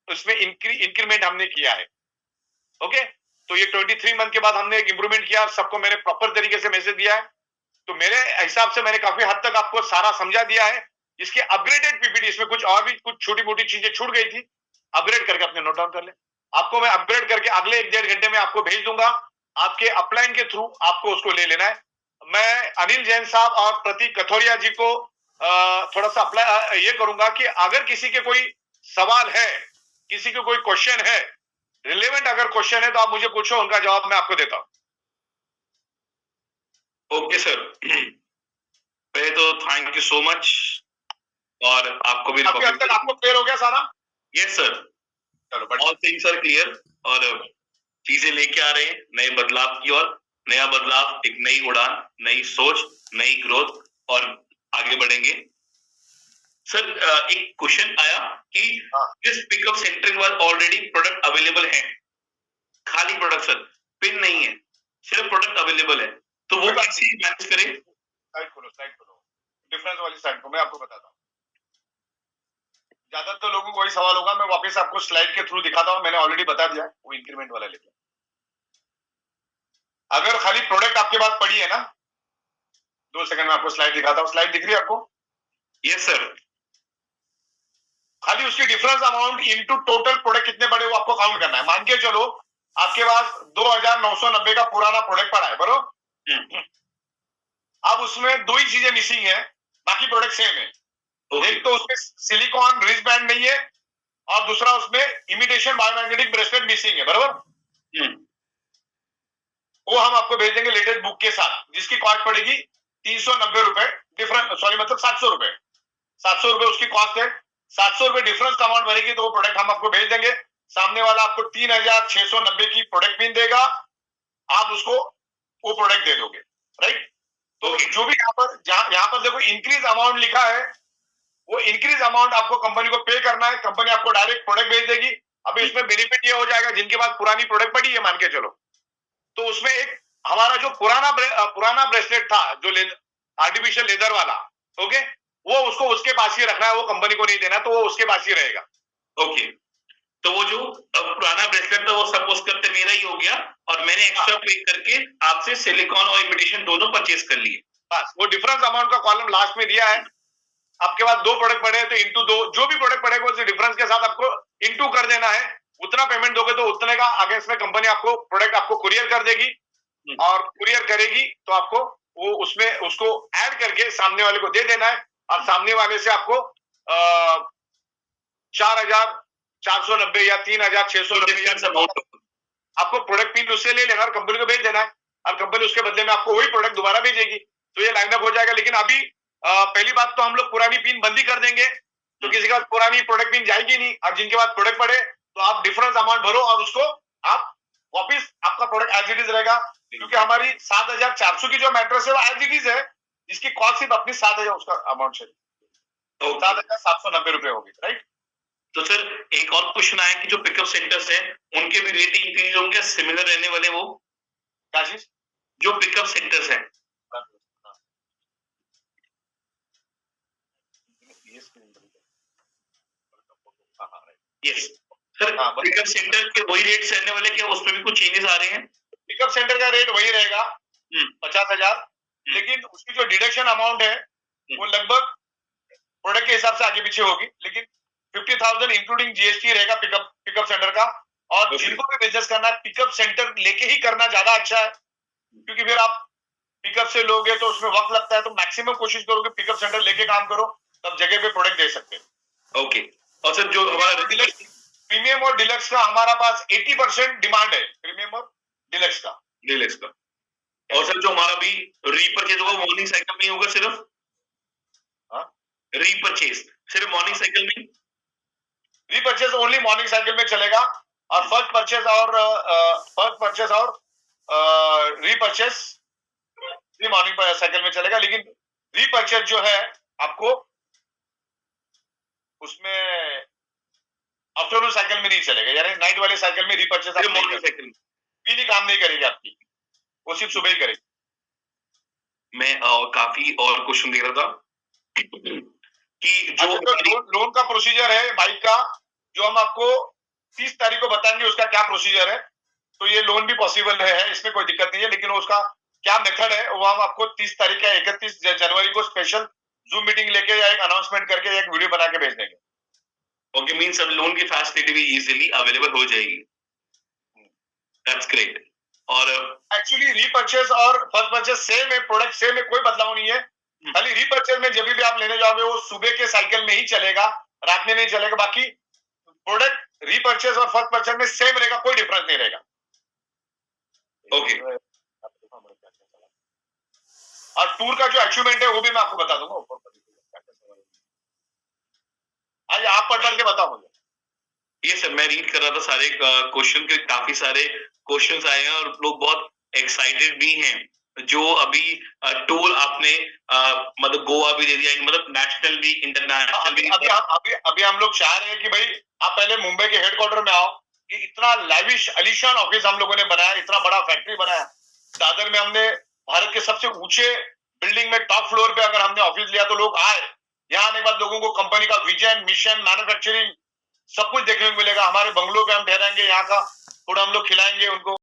उसमें इंक्रीमेंट हमने किया है। ओके, तो ये 23 मंथ के बाद हमने एक इंप्रूवमेंट किया, सबको मैंने प्रॉपर तरीके से मैसेज दिया है। तो मेरे हिसाब से मैंने काफी हद तक आपको सारा समझा दिया है। इसके अपग्रेडेड पीपीटी, इसमें कुछ और भी कुछ छोटी मोटी चीजें छूट गई थी, अपग्रेड करके अपने नोट डाउन कर ले। आपको मैं अपग्रेड करके अगले 1-1.5 घंटे में आपको भेज दूंगा। आपके अपलाइन के थ्रू आपको उसको ले लेना है। मैं अनिल जैन साहब और प्रतीक कथोरिया जी को थोड़ा सा अप्लाई ये करूंगा कि अगर किसी के कोई सवाल है, किसी को कोई क्वेश्चन है, रिलेवेंट अगर क्वेश्चन है तो आप मुझे पूछो, उनका जवाब मैं आपको देता हूं। ओके सर, पहले तो थैंक यू सो मच। और आपको भी अभी अब तक आपको क्लियर हो गया सारा? Yes sir, all things are clear. और चीजें लेके आ रहे हैं नए बदलाव की ओर, नया बदलाव, एक नई उड़ान, नई सोच, नई ग्रोथ, और आगे बढ़ेंगे। सर एक क्वेश्चन आया कि जिस पिकअप सेंटर के बाद ऑलरेडी प्रोडक्ट अवेलेबल है, खाली प्रोडक्ट सर, पिन नहीं है, सिर्फ प्रोडक्ट अवेलेबल है, तो वो कैसे मैनेज करें? साइड खोलो डिफरेंस वाली साइड को मैं आपको बताता हूँ। ज्यादातर लोगों को वही सवाल होगा, मैं वापस आपको स्लाइड के थ्रू दिखाता हूँ, मैंने ऑलरेडी बता दिया वो इंक्रीमेंट वाला लेके। अगर खाली प्रोडक्ट आपके पास पड़ी है ना, 2 सेकंड में आपको स्लाइड दिखाता हूँ। स्लाइड दिख रही है आपको? Yes sir. खाली उसकी difference amount into total product कितने बड़े वो आपको काउंट करना है। मान के चलो आपके पास 2990 का पुराना प्रोडक्ट पड़ा है, बरोबर? अब उसमें दो ही चीजें मिसिंग है, बाकी प्रोडक्ट सेम है। एक तो उसमें सिलिकॉन रिस्ट बैंड नहीं है, और दूसरा उसमें इमिटेशन बायोमैग्नेटिक ब्रेसलेट मिसिंग है, बरोबर? वो हम आपको भेज देंगे लेटेस्ट बुक के साथ, जिसकी कॉस्ट पड़ेगी 390 रुपए डिफरेंस, सॉरी मतलब 700 रुपए। 700 रुपए उसकी कॉस्ट है। 700 रुपए डिफरेंस का अमाउंट भरेगी तो वो प्रोडक्ट हम आपको भेज देंगे। सामने वाला आपको 3690 की प्रोडक्ट पिन देगा, आप उसको वो प्रोडक्ट दे दोगे, राइट? तो जो भी यहाँ पर देखो इंक्रीज अमाउंट लिखा है, वो इंक्रीज अमाउंट आपको कंपनी को पे करना है। कंपनी आपको डायरेक्ट प्रोडक्ट भेज देगी। अभी इसमें बेनिफिट ये हो जाएगा, जिनके पास पुरानी प्रोडक्ट पड़ी है मान के चलो, तो उसमें एक हमारा जो पुराना ब्रेसलेट था, जो आर्टिफिशियल लेदर वाला, ओके, वो उसको उसके पास ही रखना है, वो कंपनी को नहीं देना, तो वो उसके पास ही रहेगा। ओके, तो वो जो पुराना ब्रेसलेट था वो सपोज करते मेरा ही हो गया, और मैंने एक्स्ट्रा पे करके आपसे सिलिकॉन और इमिटेशन दोनों परचेज कर लिए। बस वो डिफरेंस अमाउंट का कॉलम लास्ट में दिया है। आपके पास 2 प्रोडक्ट पड़े तो इंटू 2, जो भी प्रोडक्ट पड़ेगा उस डिफरेंस के साथ आपको इंटू कर देना है। उतना पेमेंट दोगे तो उतने का आगे इसमें कंपनी आपको प्रोडक्ट आपको कुरियर कर देगी, और कुरियर करेगी तो आपको वो उसमें उसको ऐड करके सामने वाले को दे देना है, और सामने वाले से आपको 4490 या 3690 आपको प्रोडक्ट पिन उससे ले लेना और कंपनी को भेज देना है, और कंपनी उसके बदले में आपको वही प्रोडक्ट दोबारा भेजेगी। तो ये लाइन अप हो जाएगा। लेकिन अभी पहली बात तो हम लोग पुरानी पिन बंदी कर देंगे, तो किसी के पास पुरानी प्रोडक्ट पिन जाएगी नहीं। और जिनके पास प्रोडक्ट पड़े तो आप डिफरेंस अमाउंट भरो और उसको आप वापिस आपका प्रोडक्ट एज इट इज रहेगा। क्योंकि हमारी 7400 की जो मैट्रेस है वो एज इट इज है, जिसकी कॉस्ट सिर्फ अपनी 7000 उसका अमाउंट से 7790 रुपए होगी, राइट? तो सर एक और क्वेश्चन आया कि जो पिकअप सेंटर्स हैं उनके भी रेट इंक्रीज होंगे, सिमिलर रहने वाले वो क्या चीज? जो पिकअप सेंटर्स हैं? यस सर, पिकअप सेंटर के वही रेट्स रहने वाले, क्या उसमें भी कुछ चेंजेस आ रहे हैं? पिकअप सेंटर का रेट वही रहेगा 50,000, लेकिन उसकी जो डिडक्शन अमाउंट है वो लगभग प्रोडक्ट के हिसाब से आगे पीछे होगी, लेकिन 50,000 इंक्लूडिंग जीएसटी रहेगा पिकअप सेंटर का। और जिनको भी बिजनेस करना है पिकअप सेंटर लेके ही करना ज्यादा अच्छा है, क्योंकि फिर आप पिकअप से लोगे तो उसमें वक्त लगता है। तो मैक्सिमम कोशिश करो कि पिकअप सेंटर लेके काम करो, तब जगह पे प्रोडक्ट दे सकते हैं। ओके, और सर जो हमारा प्रीमियम और डिलक्स का हमारा पास 80% डिमांड है, प्रीमियम और डिलक्स का। और सर जो हमारा भी रीपरचेज होगा मॉर्निंग साइकिल में ही होगा सिर्फ? रीपरचेज सिर्फ मॉर्निंग साइकिल में? रीपरचेज ओनली मॉर्निंग साइकिल में चलेगा, और फर्स्ट परचेज और रीपरचेज मॉर्निंग साइकिल में चलेगा। लेकिन रीपरचेज जो है आपको उसमें आफ्टरनून साइकिल में नहीं चलेगा, यानी नाइट वाले साइकिल में रीपरचेज मॉर्निंग साइकिल में काम नहीं करेगी आपकी, वो सिर्फ सुबह ही करेगी। मैं काफी और क्वेश्चन दे रहा था कि जो लोन का प्रोसीजर है बाइक का, जो हम आपको 30 तारीख को बताएंगे उसका क्या प्रोसीजर है। तो ये लोन भी पॉसिबल है, इसमें कोई दिक्कत नहीं है, लेकिन उसका क्या मेथड है वो हम आपको 30 तारीख या 31 जनवरी को स्पेशल जूम मीटिंग लेके या एक अनाउंसमेंट करके एक वीडियो बना के भेज देंगे। ओके, मींस अब लोन की फैसिलिटी भी इजीली अवेलेबल हो जाएगी। That's great. और एक्चुअली रीपरचेज और फर्स्ट परचेज सेम है, प्रोडक्ट सेम है, कोई बदलाव नहीं है। खाली रीपरचेज में जब भी आप लेने जाओगे वो सुबह के साइकिल में ही चलेगा, रात में नहीं चलेगा। बाकी प्रोडक्ट रीपरचेज और फर्स्ट परचेज में सेम रहेगा, कोई डिफरेंस नहीं रहेगा। ओके, और टूर का जो अचीवमेंट है वो भी मैं आपको बता दूंगा। आज आप पढ़ के बताओ मुझे। ये सर मैं रीड कर रहा था सारे क्वेश्चन के, काफी सारे क्वेश्चंस आए हैं और लोग बहुत एक्साइटेड भी हैं। जो अभी टूर आपने मतलब गोवा भी दे दिया, मतलब नेशनल भी इंटरनेशनल भी। अभी हम लोग चाह रहे हैं कि भाई आप पहले मुंबई के हेडक्वार्टर में आओ। ये इतना लैविश अलीशान ऑफिस हम लोगों ने बनाया, इतना बड़ा फैक्ट्री बनाया, दादर में हमने भारत के सबसे ऊंचे बिल्डिंग में टॉप फ्लोर पे अगर हमने ऑफिस लिया तो लोग आए। यहाँ आने के बाद लोगों को कंपनी का विजन, मिशन, मैन्युफैक्चरिंग सब कुछ देखने को मिलेगा। हमारे बंगलों पे हम ठहरेंगे, यहाँ का फूड हम लोग खिलाएंगे उनको।